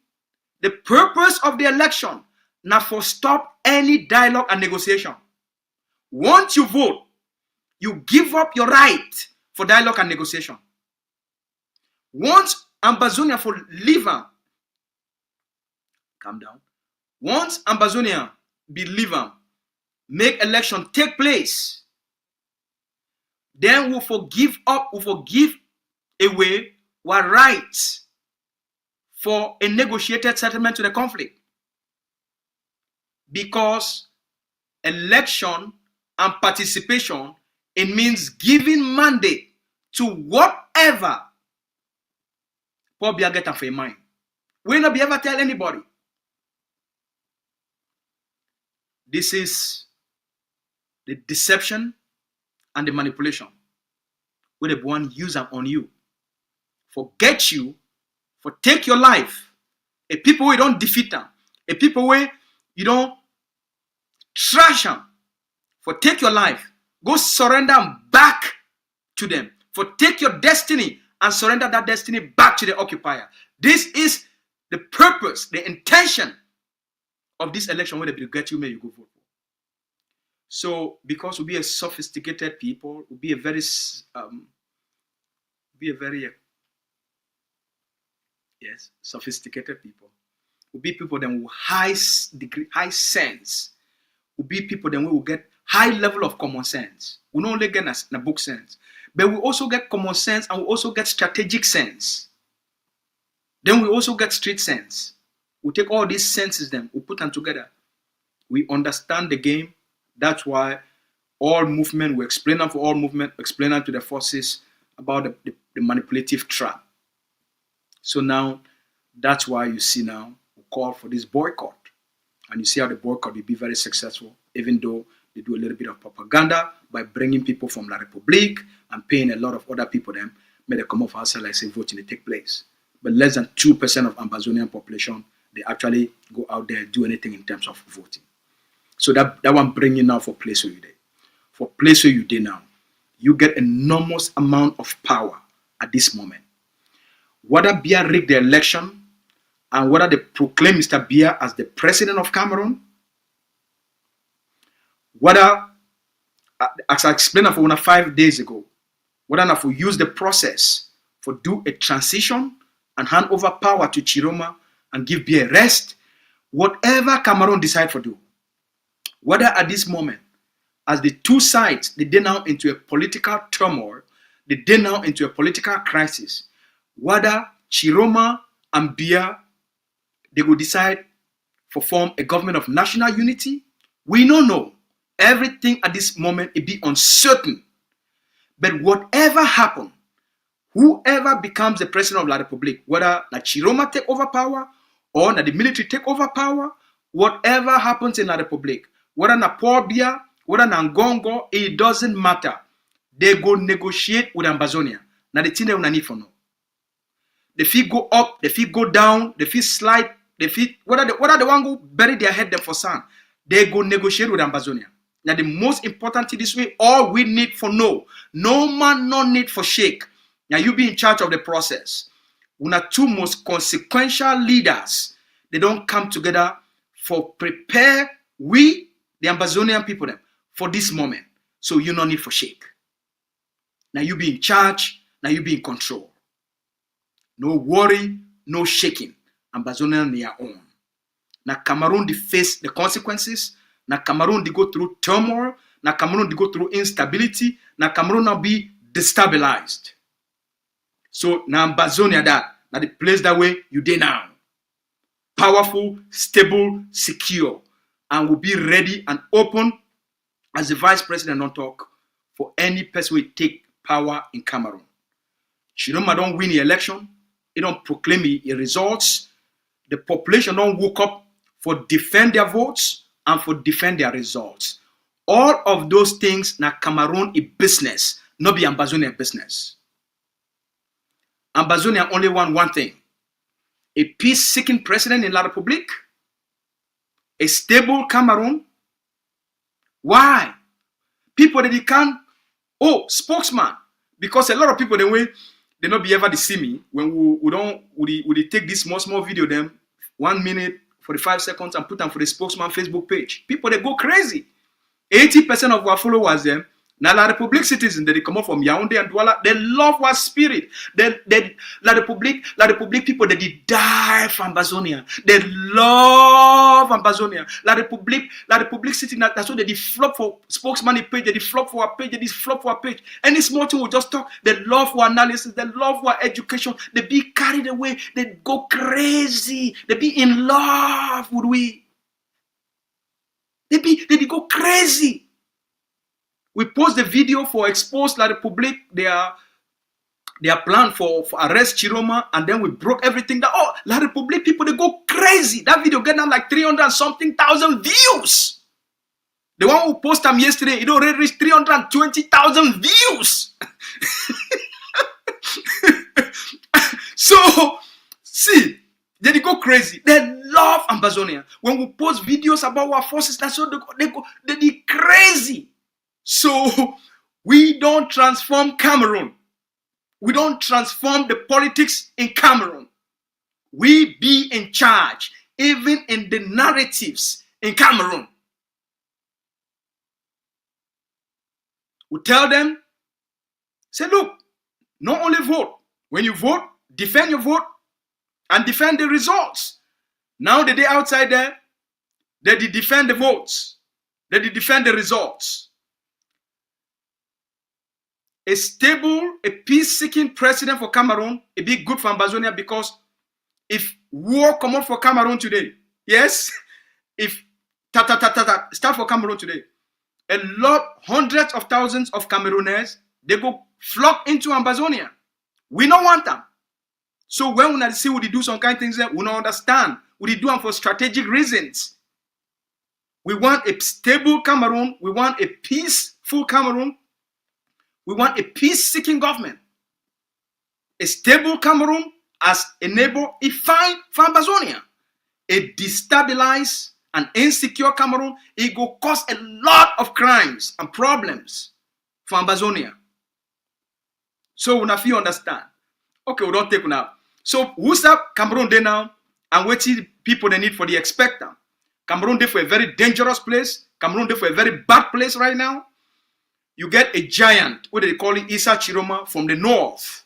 the purpose of the election now for stop any dialogue and negotiation. Once you vote, you give up your right for dialogue and negotiation. Once Ambazonia for leave, calm down. Once Ambazonia be leave, make election take place, then we forgive away our rights for a negotiated settlement to the conflict. Because election and participation, it means giving mandate to whatever Paul Biya get for your mind. We not be ever tell anybody. This is the deception and the manipulation where the one use them on you. Forget you, for take your life. A people where you don't defeat them. A people where you don't trash them. For take your life. Go surrender them back to them. For take your destiny and surrender that destiny back to the occupier. This is the purpose, the intention of this election where they get you, may you go vote for. So, because we'll be a sophisticated people, we'll be a very, sophisticated people. We'll be people that will high degree, high sense. We'll be people that will get high level of common sense. We not only get a book sense, but we also get common sense and we also get strategic sense. Then we also get street sense. We take all these senses, then we put them together. We understand the game. That's why all movement, we explain them for all movement, explain them to the forces about the manipulative trap. So now, that's why you see now, we call for this boycott. And you see how the boycott will be very successful, even though they do a little bit of propaganda by bringing people from La République and paying a lot of other people them, may they come off outside like say voting they take place. But less than 2% of Ambazonian population, they actually go out there and do anything in terms of voting. So that one bring you now for place where you did. For place where you did now, you get enormous amount of power at this moment. Whether Biya rigged the election and whether they proclaim Mr. Biya as the president of Cameroon, whether, as I explained for 5 days ago, whether if we use the process for do a transition and hand over power to Chiroma and give Biya a rest, whatever Cameroon decide for do, whether at this moment, as the two sides, they now into a political turmoil, they now into a political crisis, whether Chiroma and Biya, they will decide for form a government of national unity, we don't know. Everything at this moment, it be uncertain. But whatever happen, whoever becomes the president of La République, whether na Chiroma take over power or na the military take over power, whatever happens in La République, whether na Paul Biya, whether na Ngongo, it doesn't matter. They go negotiate with Ambazonia. Now the thing they need for no. The fee go up, the fee go down, the fee slide, the fee whether the one go bury their head there for sand, they go negotiate with Ambazonia. Now the most important thing this way, all we need for no man, no need for shake. Now you be in charge of the process. Una two most consequential leaders, they don't come together for prepare we, the Ambazonian people, them for this moment. So you no need for shake. Now you be in charge, now you be in control. No worry, no shaking. Ambazonian on their own. Now Cameroon they face the consequences. Now Cameroon they go through turmoil. Now Cameroon they go through instability. Now Cameroon now be destabilized. So now Ambazonia that now the place that way you dey now. Powerful, stable, secure, and will be ready and open as the vice president don't talk for any person who take power in Cameroon. Chiroma don't win the election. He don't proclaim the results. The population don't woke up for defend their votes and for defend their results. All of those things na Cameroon is business, not be Ambazonia business. Ambazonia only want one thing: a peace-seeking president in La Republique, a stable Cameroon. Why? People that they can, spokesman. Because a lot of people they not be able to see me when we take this small video them 1 minute 45 seconds and put them for the spokesman Facebook page. People they go crazy. 80% of our followers them now La Republique citizens they come up from Yaoundé and Douala. They love our spirit. La Republique people they die for Ambazonia. They love Ambazonia. La Republique city that's why they flop for spokesman page. They flop for our page. They flop for our page. Any small thing we just talk. They love our analysis. They love our education. They be carried away. They go crazy. They be in love with we. They go crazy. We post the video for expose La Republique, their plan for arrest Chiroma, and then we broke everything down. Oh, La Republique people, they go crazy. That video get now like 300-something thousand views. The one who posted them yesterday, it already reached 320,000 views. So, see, they go crazy. They love Ambazonia. When we post videos about our forces, that's what they go crazy. So, we don't transform Cameroon. We don't transform the politics in Cameroon. We be in charge, even in the narratives in Cameroon. We tell them, say, look, not only vote. When you vote, defend your vote and defend the results. Now the day outside there, they defend the votes. They defend the results. A stable, a peace-seeking president for Cameroon, it be good for Ambazonia because if war come out for Cameroon today, yes, if start for Cameroon today, hundreds of thousands of Camerooners, they go flock into Ambazonia. We don't want them. So when we see we do some kind of things, we don't understand. We do them for strategic reasons. We want a stable Cameroon. We want a peaceful Cameroon. We want a peace-seeking government. A stable Cameroon as a neighbor is fine for Ambazonia. A destabilized and insecure Cameroon, it will cause a lot of crimes and problems for Ambazonia. So if you understand, okay, we don't take now. So who's up Cameroon there now and what people they need for the expect them? Cameroon there for a very dangerous place. Cameroon there for a very bad place right now. You get a giant, what they call it, Issa Chiroma from the north.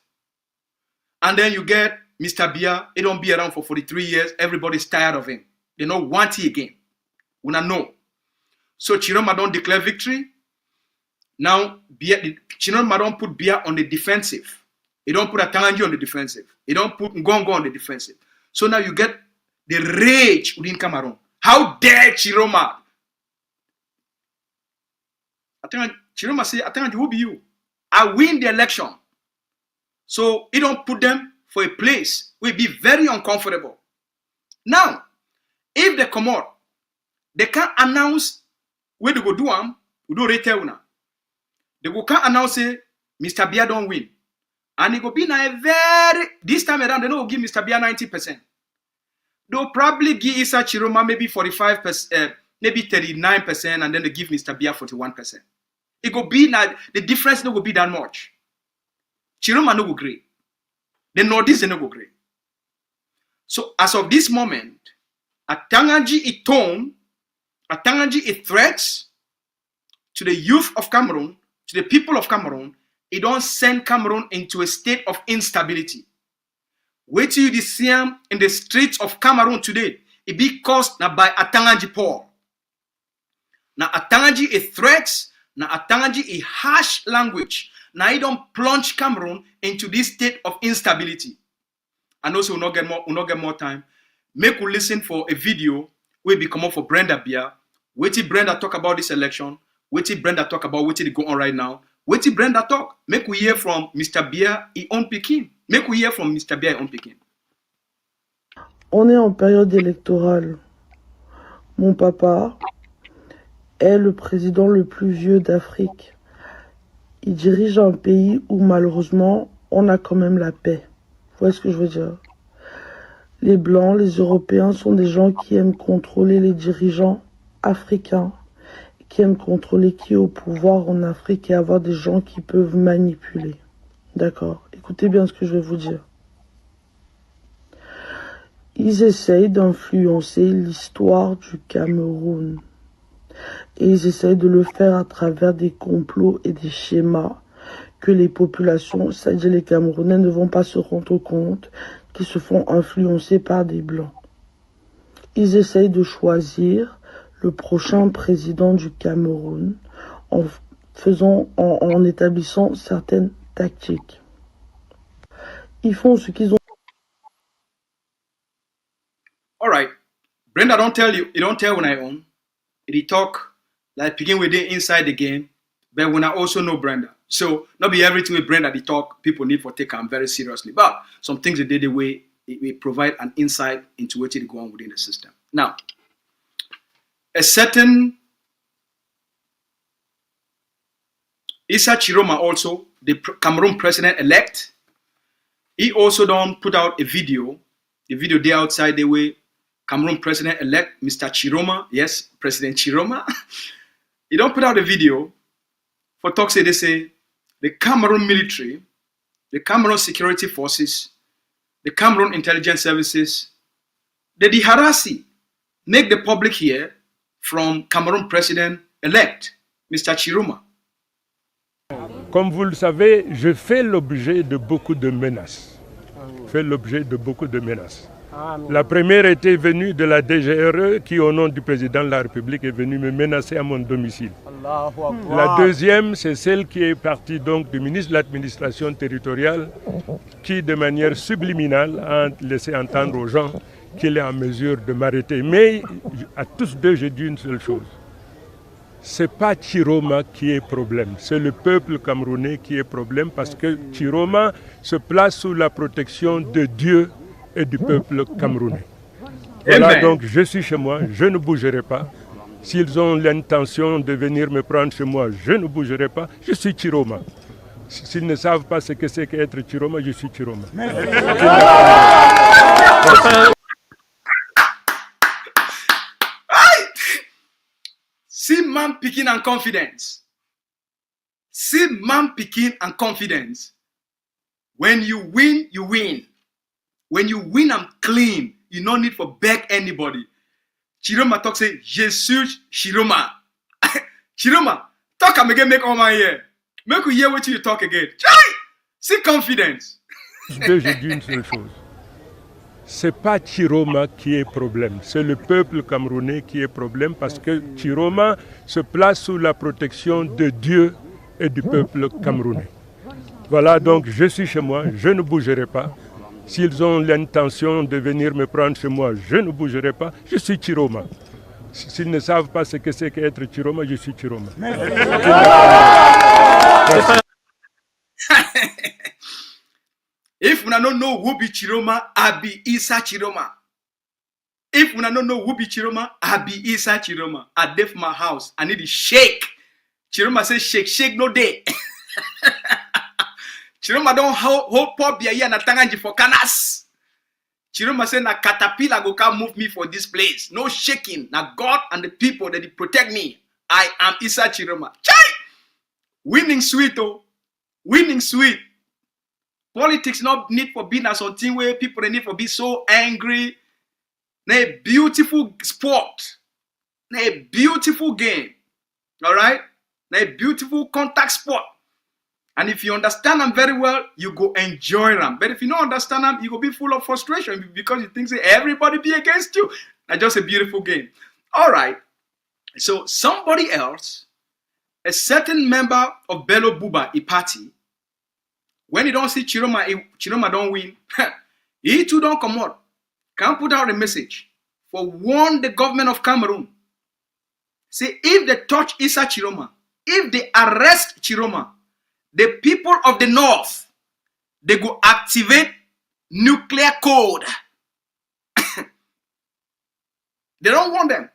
And then you get Mr. Bia. He don't be around for 43 years. Everybody's tired of him. They don't want it again. We don't know. So Chiroma don't declare victory. Now, Chiroma don't put Bia on the defensive. He don't put Atanga Nji on the defensive. He don't put Ngongo on the defensive. So now you get the rage within Cameroon. How dare Chiroma? Chiroma say, Atanga Nji, who be you? I win the election. So he don't put them for a place where it be very uncomfortable. Now, if they come out, they can't announce where they go do them. We do retail now. They go can't announce say Mr. Bia don't win. And it go be now a very, this time around, they don't give Mr. Bia 90%. They'll probably give Issa Chiroma maybe 45%, maybe 39%, and then they give Mr. Bia 41%. It go be like the difference no go be that much. Chiroma no go agree. The Nordics they no go agree. So as of this moment, Atanga Nji is tone, Atanga Nji is threats to the youth of Cameroon, to the people of Cameroon. It don't send Cameroon into a state of instability. Wait till you see him in the streets of Cameroon today. It be caused now by Atanga Nji Paul. Now Atanga Nji is threats. Now Atanga Nji is harsh language. Now he don't plunge Cameroon into this state of instability. And also we'll not get more time. Make we listen for a video where we come up for Brenda Bia. Wait till Brenda talk about this election. Wait till Brenda talk about what is going on right now. What did Brenda talk? Make we hear from Mr. Bia, he own Pekin. Make we hear from Mr. Bia, he own Pekin. On est en période électorale. Mon papa est le président le plus vieux d'Afrique. Il dirige un pays où malheureusement, on a quand même la paix. Vous voyez ce que je veux dire? Les Blancs, les Européens sont des gens qui aiment contrôler les dirigeants africains, qui aiment contrôler qui est au pouvoir en Afrique et avoir des gens qui peuvent manipuler. D'accord? Écoutez bien ce que je vais vous dire. Ils essayent d'influencer l'histoire du Cameroun. Et ils essayent de le faire à travers des complots et des schémas que les populations, c'est-à-dire les Camerounais, ne vont pas se rendre compte qu'ils se font influencer par des Blancs. Ils essayent de choisir le prochain président du Cameroun en établissant certaines tactiques. Ils font ce qu'ils ont. All right. Brenda don't tell you, he don't tell when I own. He talk like begin with it inside the game, but when I also know Brenda. So not be everything with Brenda they talk, people need for take him very seriously. But some things they did the way it provide an insight into what is going on within the system. Now, a certain Issa Chiroma also, the Cameroon president-elect, he also don't put out a video. The video there outside the way Cameroon president-elect, Mr. Chiroma, yes, President Chiroma, he don't put out a video for talk say they say the Cameroon military, the Cameroon security forces, the Cameroon intelligence services, they harassy, make the public hear from Cameroon president-elect, Mr. Chiroma. Comme vous le savez, je fais l'objet de beaucoup de menaces. La première était venue de la DGRE qui, au nom du président de la République, est venue me menacer à mon domicile. La deuxième, c'est celle qui est partie donc du ministre de l'administration territoriale qui, de manière subliminale, a laissé entendre aux gens qu'il est en mesure de m'arrêter. Mais à tous deux, j'ai dit une seule chose. Ce n'est pas Chiroma qui est problème, c'est le peuple camerounais qui est problème parce que Chiroma se place sous la protection de Dieu et du peuple camerounais. Voilà, Amen. donc je suis chez moi, je ne bougerai pas. S'ils ont l'intention de venir me prendre chez moi, je ne bougerai pas, je suis Chiroma. S'ils ne savent pas ce que c'est qu'être Chiroma, je suis Chiroma. See man picking and confidence. See man picking and confidence. When you win, you win. When you win, I'm clean. You no need for beg anybody. Chiroma talk say, Je suis Chiroma. Chiroma, talk am again, make all my ear. Make we hear what you talk again. Chai! See confidence. Deux, j'ai dit une seule chose. Ce n'est pas Chiroma qui est problème, c'est le peuple camerounais qui est problème parce que Chiroma se place sous la protection de Dieu et du peuple camerounais. Voilà, donc je suis chez moi, je ne bougerai pas. S'ils ont l'intention de venir me prendre chez moi, je ne bougerai pas, je suis Chiroma. S'ils ne savent pas ce que c'est qu'être Chiroma, je suis Chiroma. If una don't know who be Chiroma, I be Issa Chiroma. If una don't know who be Chiroma, I be Issa Chiroma. I def my house. I need to shake. Chiroma say shake, shake no day. Chiroma don't hold pop here and Atanga Nji for canas. Chiroma say na caterpillar go come move me for this place. No shaking. Na God and the people that they protect me. I am Issa Chiroma. Chai! Winning sweet oh. Winning sweet. Politics not need for being as something where people they need for be so angry. Na a beautiful sport. Na a beautiful game. All right? Na a beautiful contact sport. And if you understand them very well, you go enjoy them. But if you don't understand them, you go be full of frustration because you think say everybody be against you. That's just a beautiful game. All right. So somebody else, a certain member of Bello Buba, a party, when he don't see Chiroma don't win, he too don't come out. Can put out a message for warn the government of Cameroon. Say if they touch Issa Chiroma, if they arrest Chiroma, the people of the north, they go activate nuclear code. They don't want them.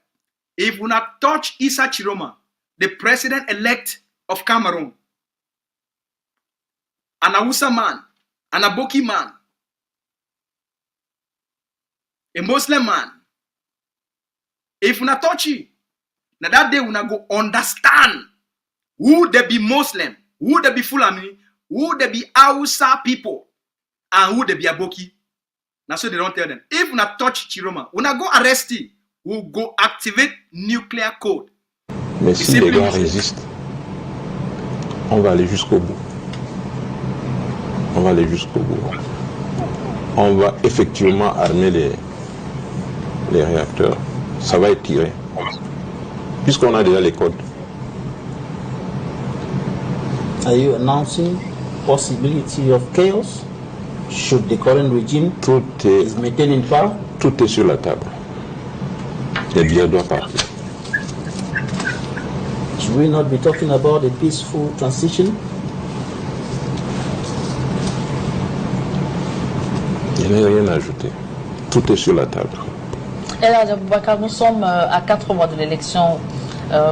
If we not touch Issa Chiroma, the president-elect of Cameroon, an Hausa man, an Aboki man, a Muslim man, if we not touch it, now that day we not go understand who they be Muslim, who they be Fulani, who they be Hausa people, and who they be Aboki. Now so they don't tell them. If we not touch Chiroma, we not go arrest him. We'll go activate nuclear code. Mais si les gars résistent, on va aller jusqu'au bout. On va aller jusqu'au bout. On va effectivement armer les réacteurs. Ça va être tiré. Puisqu'on a déjà les codes. Are you announcing possibility of chaos should the current regime is maintained in power? Tout est sur la table. Le bien doit partir. Should we not be talking about a peaceful transition? Il n'y a rien à ajouter. Tout est sur la table. Et là, nous sommes à 4 mois de l'élection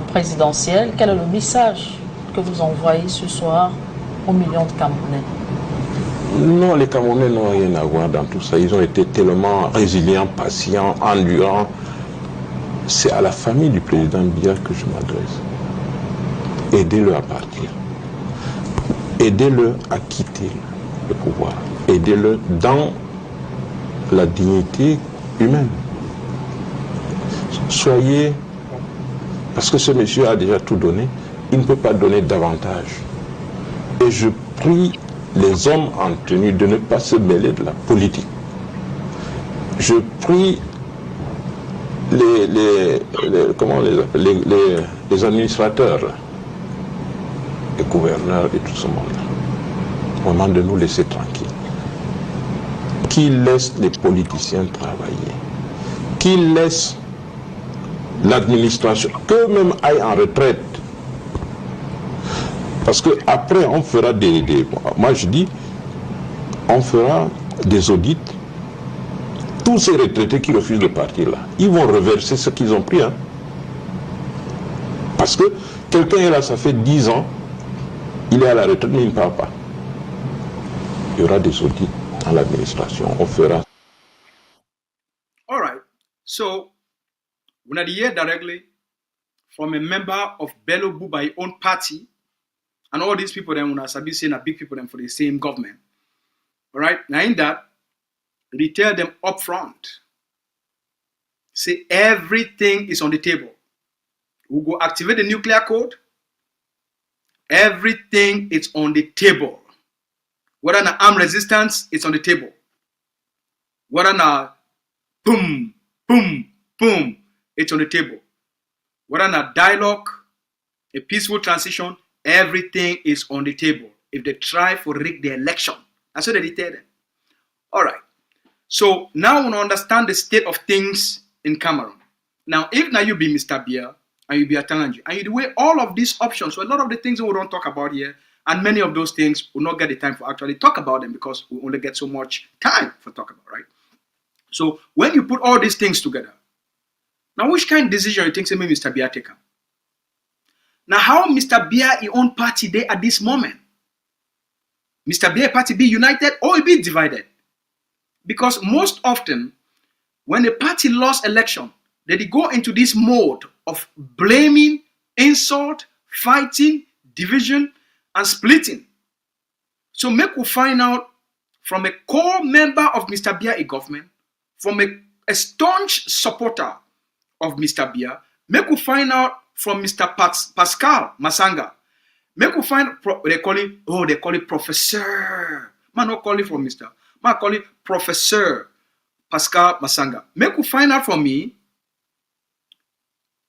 présidentielle. Quel est le message que vous envoyez ce soir aux millions de Camerounais? Non, les Camerounais n'ont rien à voir dans tout ça. Ils ont été tellement résilients, patients, endurants. C'est à la famille du président Biya que je m'adresse. Aidez-le à partir. Aidez-le à quitter le pouvoir. Aidez-le dans la dignité humaine. Soyez... Parce que ce monsieur a déjà tout donné, il ne peut pas donner davantage. Et je prie les hommes en tenue de ne pas se mêler de la politique. Je prie comment on les appelle, les administrateurs, là, les gouverneurs et tout ce monde-là, au moment de nous laisser tranquilles. Qu'ils laissent les politiciens travailler, qu'ils laissent l'administration, qu'eux-mêmes aillent en retraite. Parce qu'après, on fera moi je dis, on fera des audits. Tous ces retraités qui refusent de partir là, ils vont reverser ce qu'ils ont pris. Hein. Parce que quelqu'un est là, ça fait 10 ans, il est à la retraite, mais il ne part pas. Il y aura des audits dans l'administration, on fera. All right. So, when I hear directly from a member of Bello Buba's own party, and all these people then when I sabi saying are big people then for the same government. All right. Now in that, they tell them up front. Say everything is on the table. We'll go activate the nuclear code. Everything is on the table. Whether an armed resistance, it's on the table. Whether an boom, boom, boom, it's on the table. Whether a dialogue, a peaceful transition, everything is on the table. If they try to rig the election, that's what they tell them. All right. So now we want to understand the state of things in Cameroon. Now, if now you be Mr. Biya and you be Atanga Nji, and you weigh all of these options, so a lot of the things we don't talk about here, and many of those things we'll not get the time for actually talk about them because we only get so much time for talk about, right? So when you put all these things together, now which kind of decision you think say maybe Mr. Biya take? Now how Mr. Biya his own party there at this moment? Mr. Biya party be united or it be divided? Because most often, when a party lost election, they go into this mode of blaming, insult, fighting, division, and splitting. So make we find out from a core member of Mr. Biya government, from a staunch supporter of Mr. Biya, make we find out from Mr. Pascal Masanga. Make we find, they call it Professor. Man, not call it from Mr. I call it Professor Pascal Masanga. Make you find out from me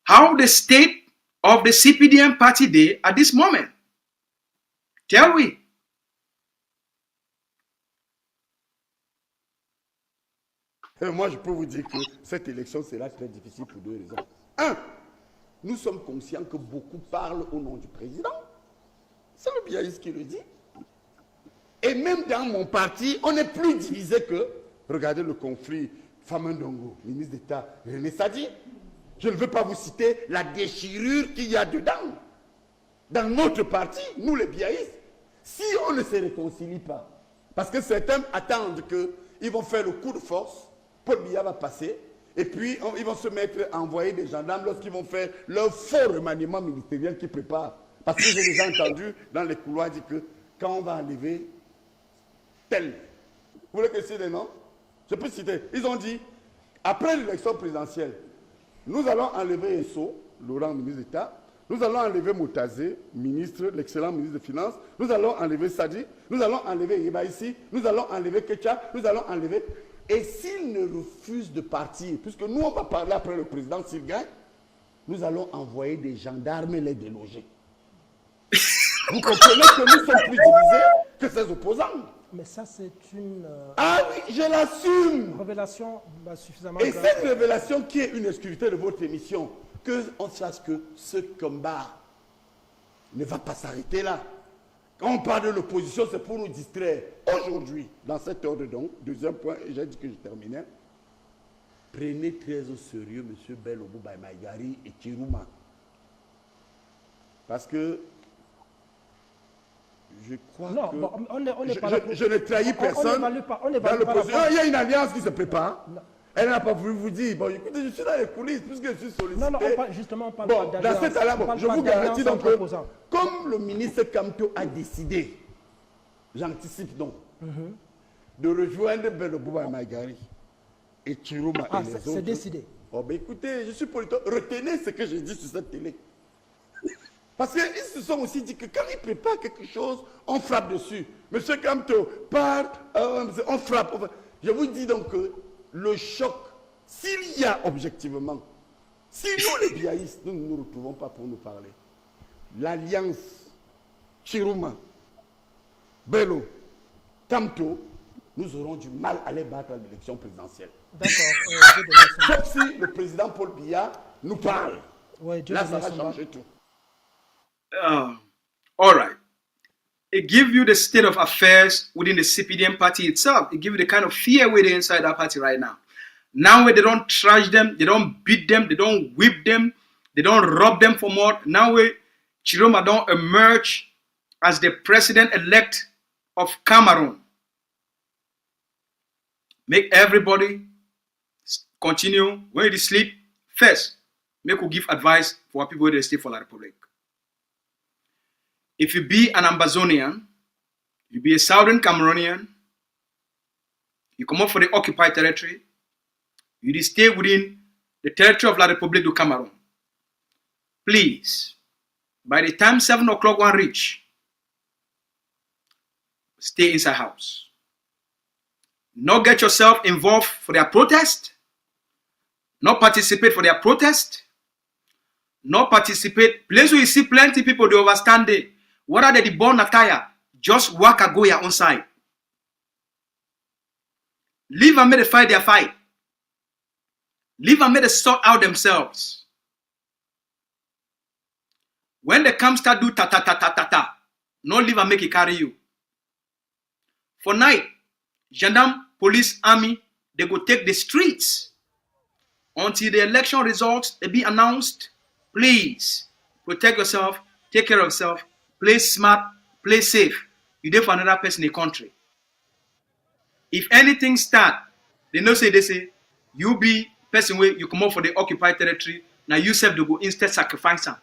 how the state of the CPDM party there at this moment. Tell we. Moi, je peux vous dire que cette élection sera très difficile pour 2 raisons. 1, nous sommes conscients que beaucoup parlent au nom du président. C'est le biaïste qui le dit. Et même dans mon parti, on est plus divisé que... Regardez le conflit Famandongo, ministre d'État, René Sadi. Je ne veux pas vous citer la déchirure qu'il y a dedans. Dans notre parti, nous les biaïstes, si on ne se réconcilie pas, parce que certains attendent qu'ils vont faire le coup de force, Paul Biya va passer, et puis ils vont se mettre à envoyer des gendarmes lorsqu'ils vont faire leur faux remaniement ministériel qu'ils préparent. Parce que j'ai déjà entendu dans les couloirs dire que quand on va enlever tel, vous voulez que je cite des noms? Je peux citer. Ils ont dit, après l'élection présidentielle, nous allons enlever Esso, Laurent, ministre d'État, nous allons enlever Moutazé, ministre, l'excellent ministre des Finances, nous allons enlever Sadi, nous allons enlever Ibaïsi, nous allons enlever Kecha, nous allons enlever... Et s'ils ne refusent de partir, puisque nous on va parler après le président s'il gagne, nous allons envoyer des gendarmes et les déloger. Vous comprenez que nous sommes plus divisés que ses opposants. Mais ça, c'est une... Ah oui, je l'assume. Révélation suffisamment Et grave. cette révélation qui est une exclusivité de votre émission, qu'on sache que ce combat ne va pas s'arrêter là. Quand on parle de l'opposition, c'est pour nous distraire. Aujourd'hui, dans cet ordre donc, deuxième point, et j'ai dit que je terminais, prenez très au sérieux M. Belobou Baïmaïgari et Chirouma. Parce que je crois que... Bon, on n'est pas là pour... Je ne trahis personne. On n'évalue pas il y a une alliance qui se prépare. Non. Elle n'a pas voulu vous dire, bon écoutez, je suis dans les coulisses, puisque je suis sollicité. Non, justement, on parle pas d'alliance. Dans cet alliance, je vous garantis donc que, comme le ministre Kamto a décidé, j'anticipe donc, de rejoindre Belobouba et Maïgari et Chirouma et les autres. C'est décidé. Oh, ben écoutez, je suis politique. Retenez ce que j'ai dit sur cette télé. Parce qu'ils se sont aussi dit que quand ils préparent quelque chose, on frappe dessus. Monsieur Kamto part, on frappe. Je vous dis donc que le choc, s'il y a objectivement, si nous les biaïstes, nous ne nous retrouvons pas pour nous parler, l'alliance Chirouma, Bello, Kamto, nous aurons du mal à les battre à l'élection présidentielle. D'accord. Sauf si le président Paul Biya nous parle. Ouais, là, ça va changer tout. All right. It gives you the state of affairs within the CPDM party itself. It gives you the kind of fear within inside that party right now. Now they don't trash them, they don't beat them, they don't whip them, they don't rob them for more. Now Chiroma don't emerge as the president-elect of Cameroon. Make everybody continue when you sleep first. Make you give advice for people that stay for the Republic. If you be an Ambazonian, you be a Southern Cameroonian, you come up for the occupied territory, you stay within the territory of La République du Cameroon. Please, by the time 7 o'clock one reach, stay inside house. Not get yourself involved for their protest, not participate for their protest, not participate. Place where you see plenty people, they overstand it. Whether they born attire, just walk and go your own side. Leave and make them fight their fight. Leave and make them sort out themselves. When they come start do ta, no leave and make it carry you. For night, gendarme, police, army, they go take the streets. Until the election results they be announced, please protect yourself, take care of yourself, play smart, play safe. You there for another person in the country. If anything start, they say, you be person where you come up for the occupied territory, now you self to go instead sacrifice them.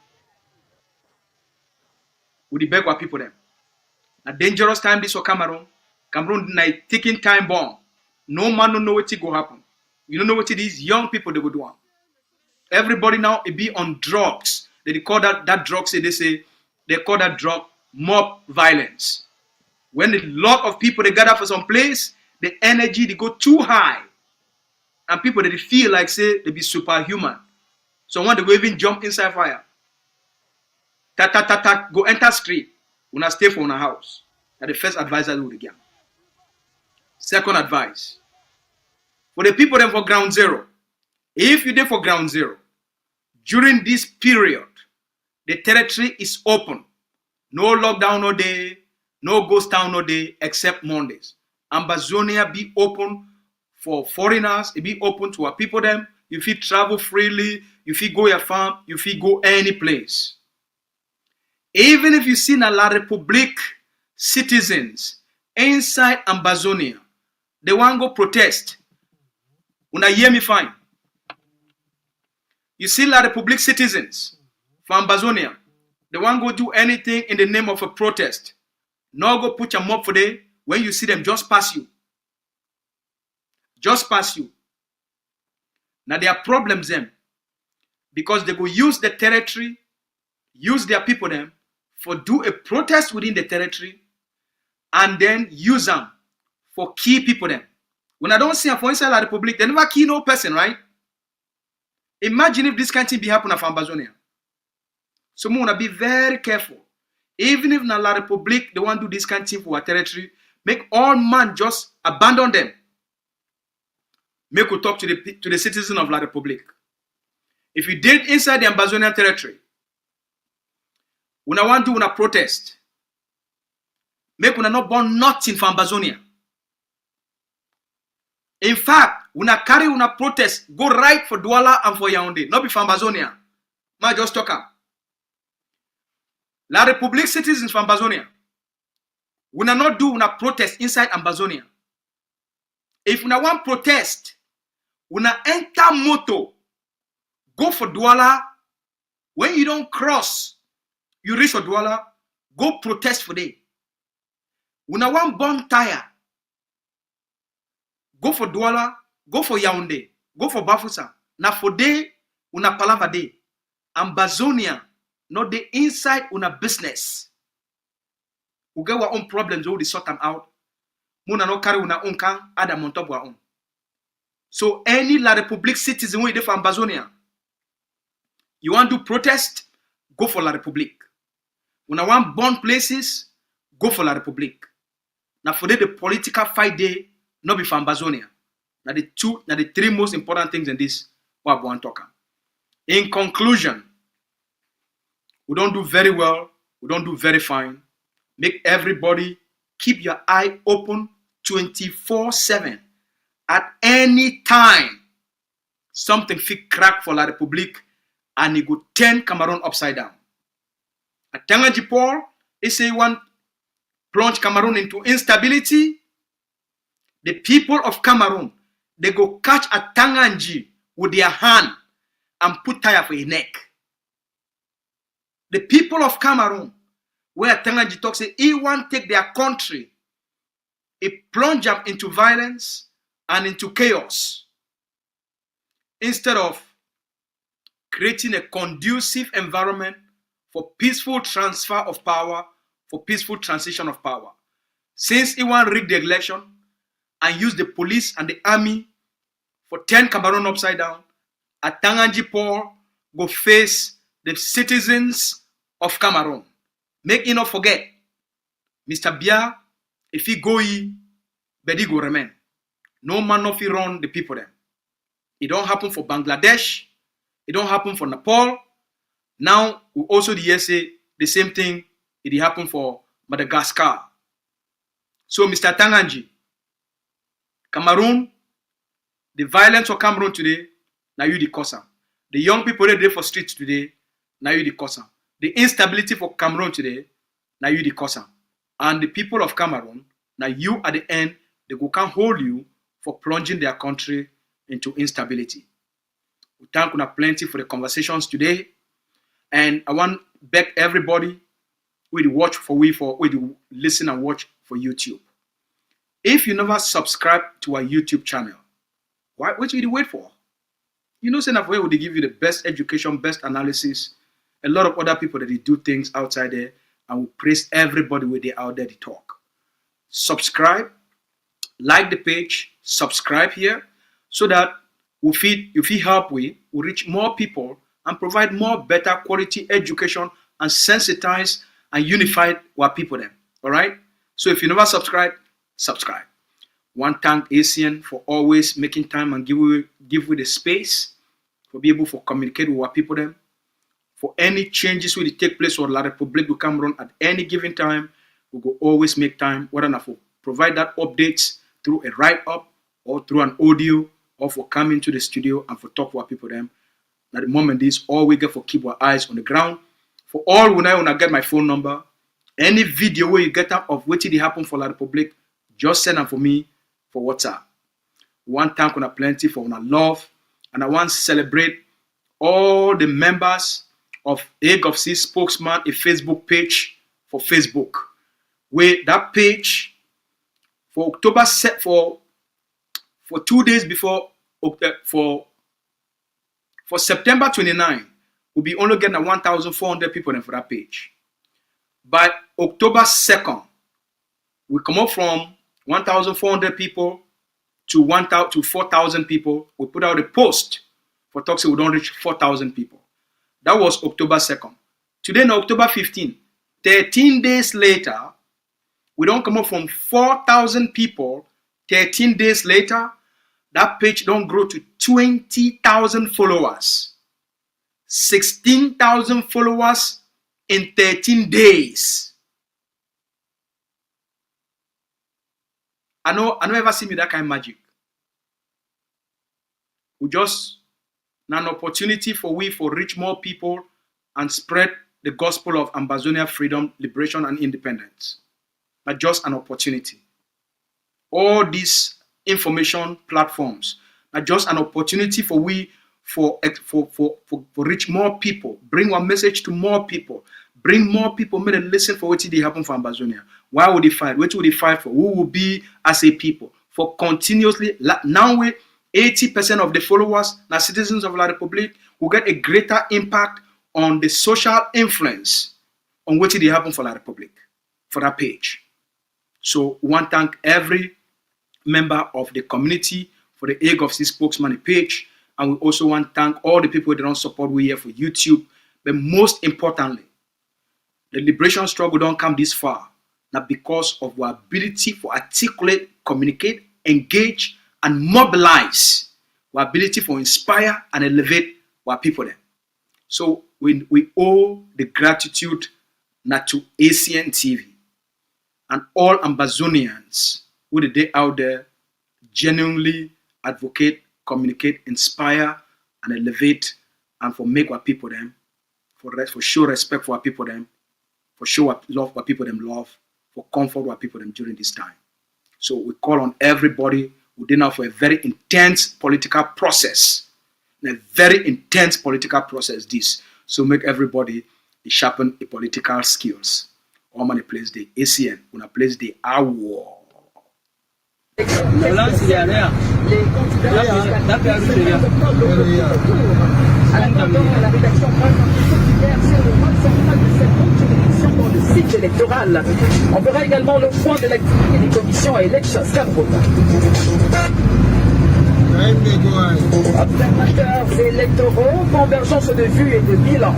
With the beg what people them. A dangerous time this for Cameroon. Cameroon night ticking time bomb. No man don't know what it go happen. You don't know what it is. Young people they go do. Everybody now it be on drugs. They call that drug. They call that drug mob violence. When a lot of people they gather for some place, the energy they go too high, and people they feel like say they be superhuman. So when they go even jump inside fire, go enter street. Una stay for una house. That's the first advice I do again. Second advice. For the people then for ground zero. If you there for ground zero, during this period, the territory is open. No lockdown no day, No ghost town no day except Mondays. Ambazonia be open for foreigners. It be open to our people them. You fit travel freely. You fit go your farm. You fit go any place. Even if you see na La Republique citizens inside Ambazonia, they want go protest. Una hear me fine. You see La Republique citizens from Ambazonia, they want go do anything in the name of a protest. No go put your mop for them. When you see them, just pass you. Just pass you. Now there are problems them. Because they go use the territory, use their people them, for do a protest within the territory, and then use them for key people them. When I don't see them for inside La Republique, they never key no person, right? Imagine if this kind of thing be happening for Ambazonia. So we want to be very careful. Even if in La Republique they want to do this kind of thing for our territory, make all man just abandon them. Make we talk to the citizens of La Republique. If you did inside the Ambazonian territory, when I want to do a protest, make una not burn nothing for Ambazonia. In fact, when I carry una protest, go right for Douala and for Yaoundé, not be for Ambazonia. Ma just talk up. La Republique citizens from Ambazonia, we not do una protest inside Ambazonia. If we want protest, we enter moto, go for Douala. When you don't cross, you reach for Douala, go protest for them. We want bomb tire, go for Douala, go for Yaoundé, go for Bafoussam. Na for day, una palava day. Ambazonia, not the inside una business. We get our own problems, we sort them out. Muna no carry una own can, adam on top of our own. So any La Republique citizen who is there for Ambazonia, you want to protest, go for La Republique. When I want born places, go for La Republique. Now for the political fight day, not be for Ambazonia. Now the three most important things in this what I want to talk. In conclusion, we don't do very well, we don't do very fine. Make everybody keep your eye open 24/7. At any time, something fit crack for La Republique and it go turn Cameroon upside down. Atanga Nji Paul, he say one plunge Cameroon into instability. The people of Cameroon, they go catch Atanga Nji with their hand and put tire for his neck. The people of Cameroon, where Atanga Nji talks, say he want to take their country, he plunge them into violence and into chaos, instead of creating a conducive environment for peaceful transfer of power, for peaceful transition of power. Since he want to rig the election and use the police and the army for turn Cameroon upside down, Atanga Nji Paul go face the citizens of Cameroon. Make you not forget, Mr. Biya, if he go, Bedi go remain. No man no fi run the people them. It don't happen for Bangladesh. It don't happen for Nepal. Now we also say the same thing. It happen for Madagascar. So Mr. Atanga Nji, Cameroon, the violence of Cameroon today, now you the cause. The young people that there for streets today, now you the cause. The instability for Cameroon today, now you the cause. And the people of Cameroon, now you at the end, they go can't hold you for plunging their country into instability. We thank you plenty for the conversations today. And I want to beg everybody who watch for who listen and watch for YouTube. If you never subscribe to our YouTube channel, what will you wait for? You know, enough way would they give you the best education, best analysis. A lot of other people that they do things outside there, and we praise everybody where they out there to talk. Subscribe, like the page, subscribe here, so that if we help we reach more people and provide more better quality education and sensitize and unify our people then. All right. So if you never subscribe, subscribe. One thank ASEAN for always making time and give we the space for be able to communicate with our people then. For any changes will take place or La Republique of Cameroon at any given time, we will always make time, whether not for provide that updates through a write-up or through an audio or for coming to the studio and for talk with people them. At the moment, this all we get for keep our eyes on the ground. For all when I get my phone number, any video where you get up of what did happen for La Republic, just send them for me for WhatsApp. One thank on plenty for our love, and I want to celebrate all the members of AGOFC Spokesman, a Facebook page for Facebook. Where that page for October set for 2 days before for September 29, we'll be only getting 1,400 people in for that page. By October 2nd, we come up from 1,400 people to 4,000 people. We put out a post for talks so we don't reach 4,000 people. That was October 2nd. Today, on October 15, 13 days later, we don't come up from 4,000 people. 13 days later, that page don't grow to 20,000 followers. 16,000 followers in 13 days. I know ever see me that kind of magic. We just an opportunity for reach more people and spread the gospel of Ambazonia freedom, liberation, and independence. But just an opportunity. All these information platforms are just an opportunity for reach more people, bring one message to more people, bring more people, make them listen for what did happen for Ambazonia. Why would they fight? What would they fight for? Who will be as a people? For continuously, now we 80% of the followers, now citizens of La Republic, will get a greater impact on the social influence on what did happen for La Republic, for that page. So we want to thank every member of the community for the AGOFC Spokesman page. And we also want to thank all the people that don't support we here for YouTube. But most importantly, the liberation struggle don't come this far. Not because of our ability to articulate, communicate, engage, and mobilize. Our ability to inspire and elevate our people there. So we owe the gratitude not to ACN TV and all Ambazonians who are they out there genuinely advocate, communicate, inspire, and elevate, and for make our people them, for show respect for our people them, for show love for people them love, for comfort our people them during this time. So we call on everybody who did now for a very intense political process, a very intense political process this. So make everybody sharpen a political skills. All money place the ACN, on a place the AWO. Électoral. On verra également le point de l'activité des commissions à élections Cameroun. Observateurs électoraux, convergence de vues et de bilan.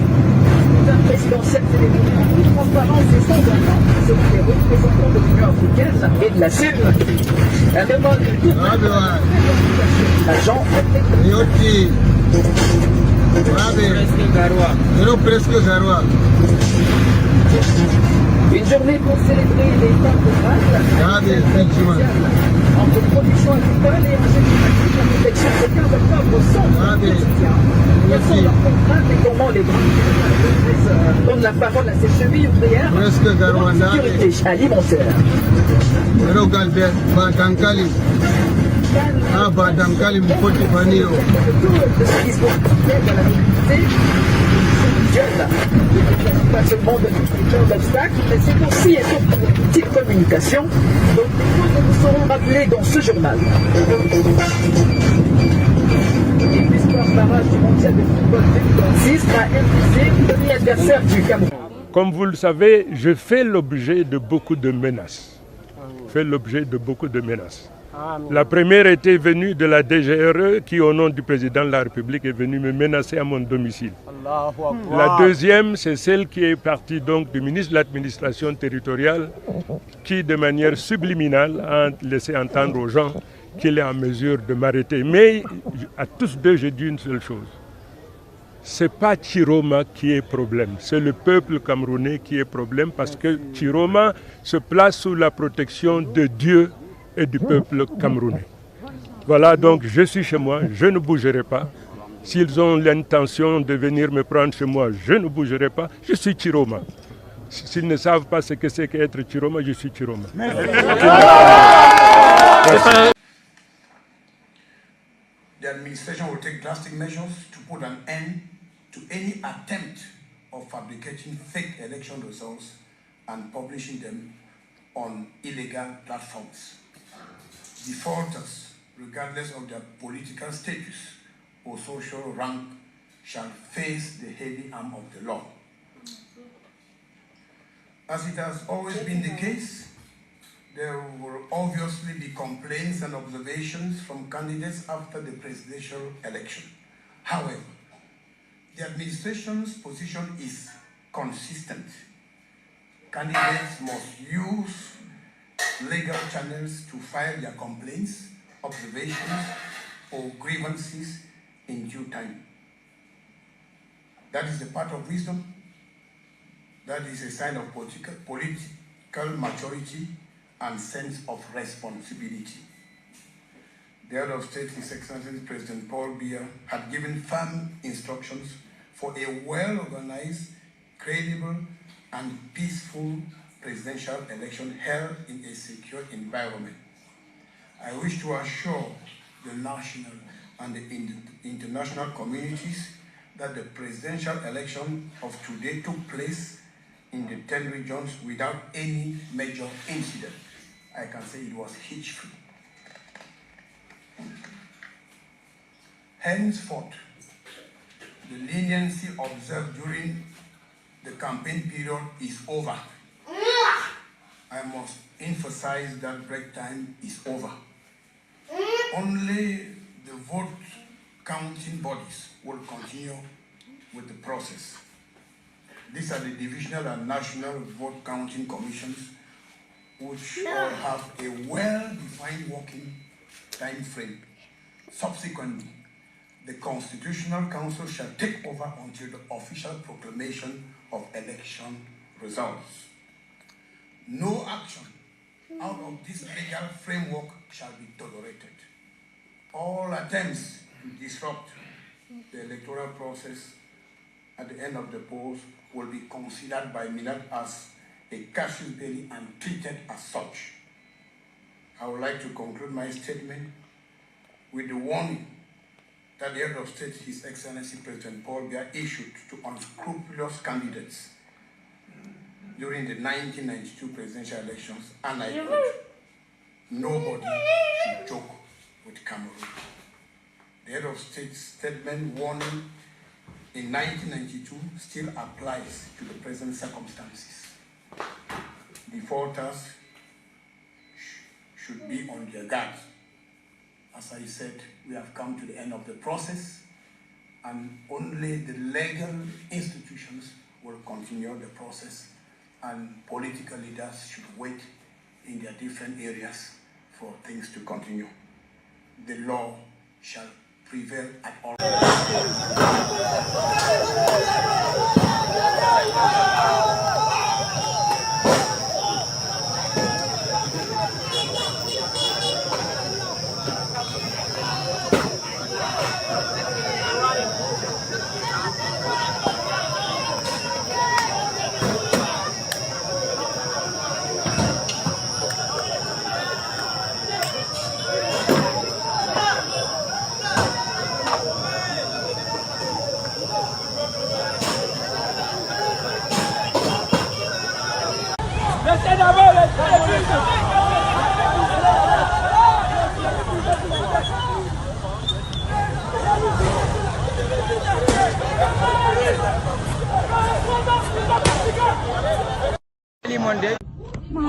Présidentielle télévisée, transparence et sans attente, selon les représentants de l'Union africaine et de la CEU. La demande de l'agent une journée pour célébrer les temps rurales entre production agricole et enjeux climatiques. La réflexion le 15 octobre au centre du quotidien. Quelles sont leurs contraintes et comment les grandes donnent la parole à ces chevilles ouvrières en sécurité alimentaire. Pas seulement d'obstacles, mais c'est aussi et surtout une petite communication. Donc, nous vous serons rappelés dans ce journal. Et l'histoire barrage du mondial de football 2026 sera imposé le demi-adversaire du Cameroun. Comme vous le savez, je fais l'objet de beaucoup de menaces. La première était venue de la DGRE qui, au nom du président de la République, est venue me menacer à mon domicile. La deuxième, c'est celle qui est partie donc du ministre de l'administration territoriale qui, de manière subliminale, a laissé entendre aux gens qu'il est en mesure de m'arrêter. Mais à tous deux, j'ai dit une seule chose. ce n'est pas Chiroma qui est problème, c'est le peuple camerounais qui est problème parce que Chiroma se place sous la protection de Dieu et du peuple camerounais. Voilà, donc je suis chez moi, je ne bougerai pas. S'ils ont l'intention de venir me prendre chez moi, je ne bougerai pas. Je suis Chiroma. S'ils ne savent pas ce que c'est qu'être Chiroma, je suis Chiroma. The administration will take drastic measures to put an end to any attempt of fabricating fake election results and publishing them on illegal platforms. Defaulters, regardless of their political status or social rank, shall face the heavy arm of the law. As it has always been the case, there will obviously be complaints and observations from candidates after the presidential election. However, the administration's position is consistent. Candidates must use legal channels to file their complaints, observations, or grievances in due time. That is a part of wisdom. That is a sign of political maturity and sense of responsibility. The head of state, His Excellency President Paul Biya, had given firm instructions for a well-organized, credible, and peaceful presidential election held in a secure environment. I wish to assure the national and the international communities that the presidential election of today took place in the 10 regions without any major incident. I can say it was hitch-free. Henceforth, the leniency observed during the campaign period is over. I must emphasize that break time is over. Only the vote counting bodies will continue with the process. These are the divisional and national vote counting commissions, which all have a well-defined working time frame. Subsequently, the Constitutional Council shall take over until the official proclamation of election results. No action out of this legal framework shall be tolerated. All attempts to disrupt the electoral process at the end of the polls will be considered by Minat as a casus belli and treated as such. I would like to conclude my statement with the warning that the head of state, His Excellency President Paul Biya, issued to unscrupulous candidates during the 1992 presidential elections, and I quote, "Nobody should joke with Cameroon." The head of state's statement warning in 1992 still applies to the present circumstances. Defaulters should be on their guard. As I said, we have come to the end of the process, and only the legal institutions will continue the process, and political leaders should wait in their different areas for things to continue. The law shall prevail at all.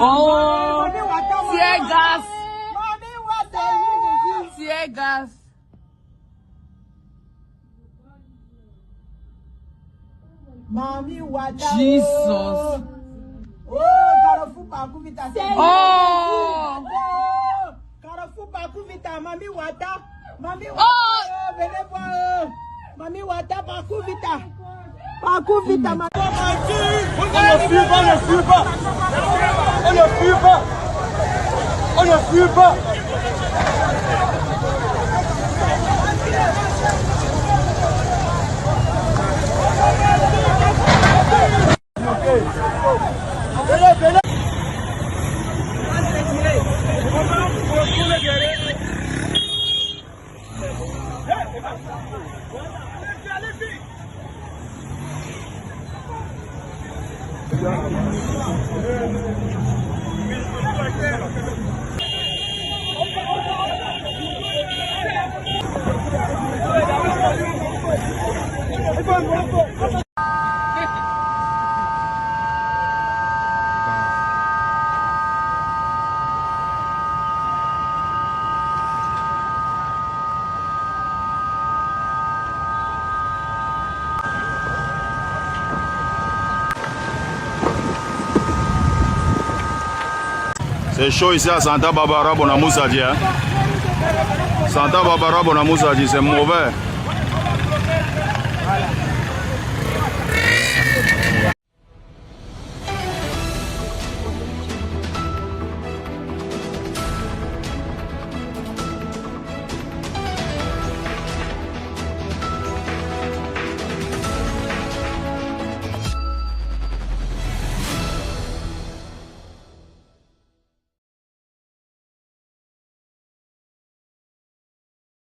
Oh, tear gas. Tear gas. Jesus. Mami Wata, parcours vita. Parcours vita, mami. On ne fuit pas, on ne fuit pas. On ne fuit pas. On ne fuit pas. C'est chaud ici à Santa Barbara Bonamoussadi. Santa Barbara Bonamoussadi, c'est mauvais.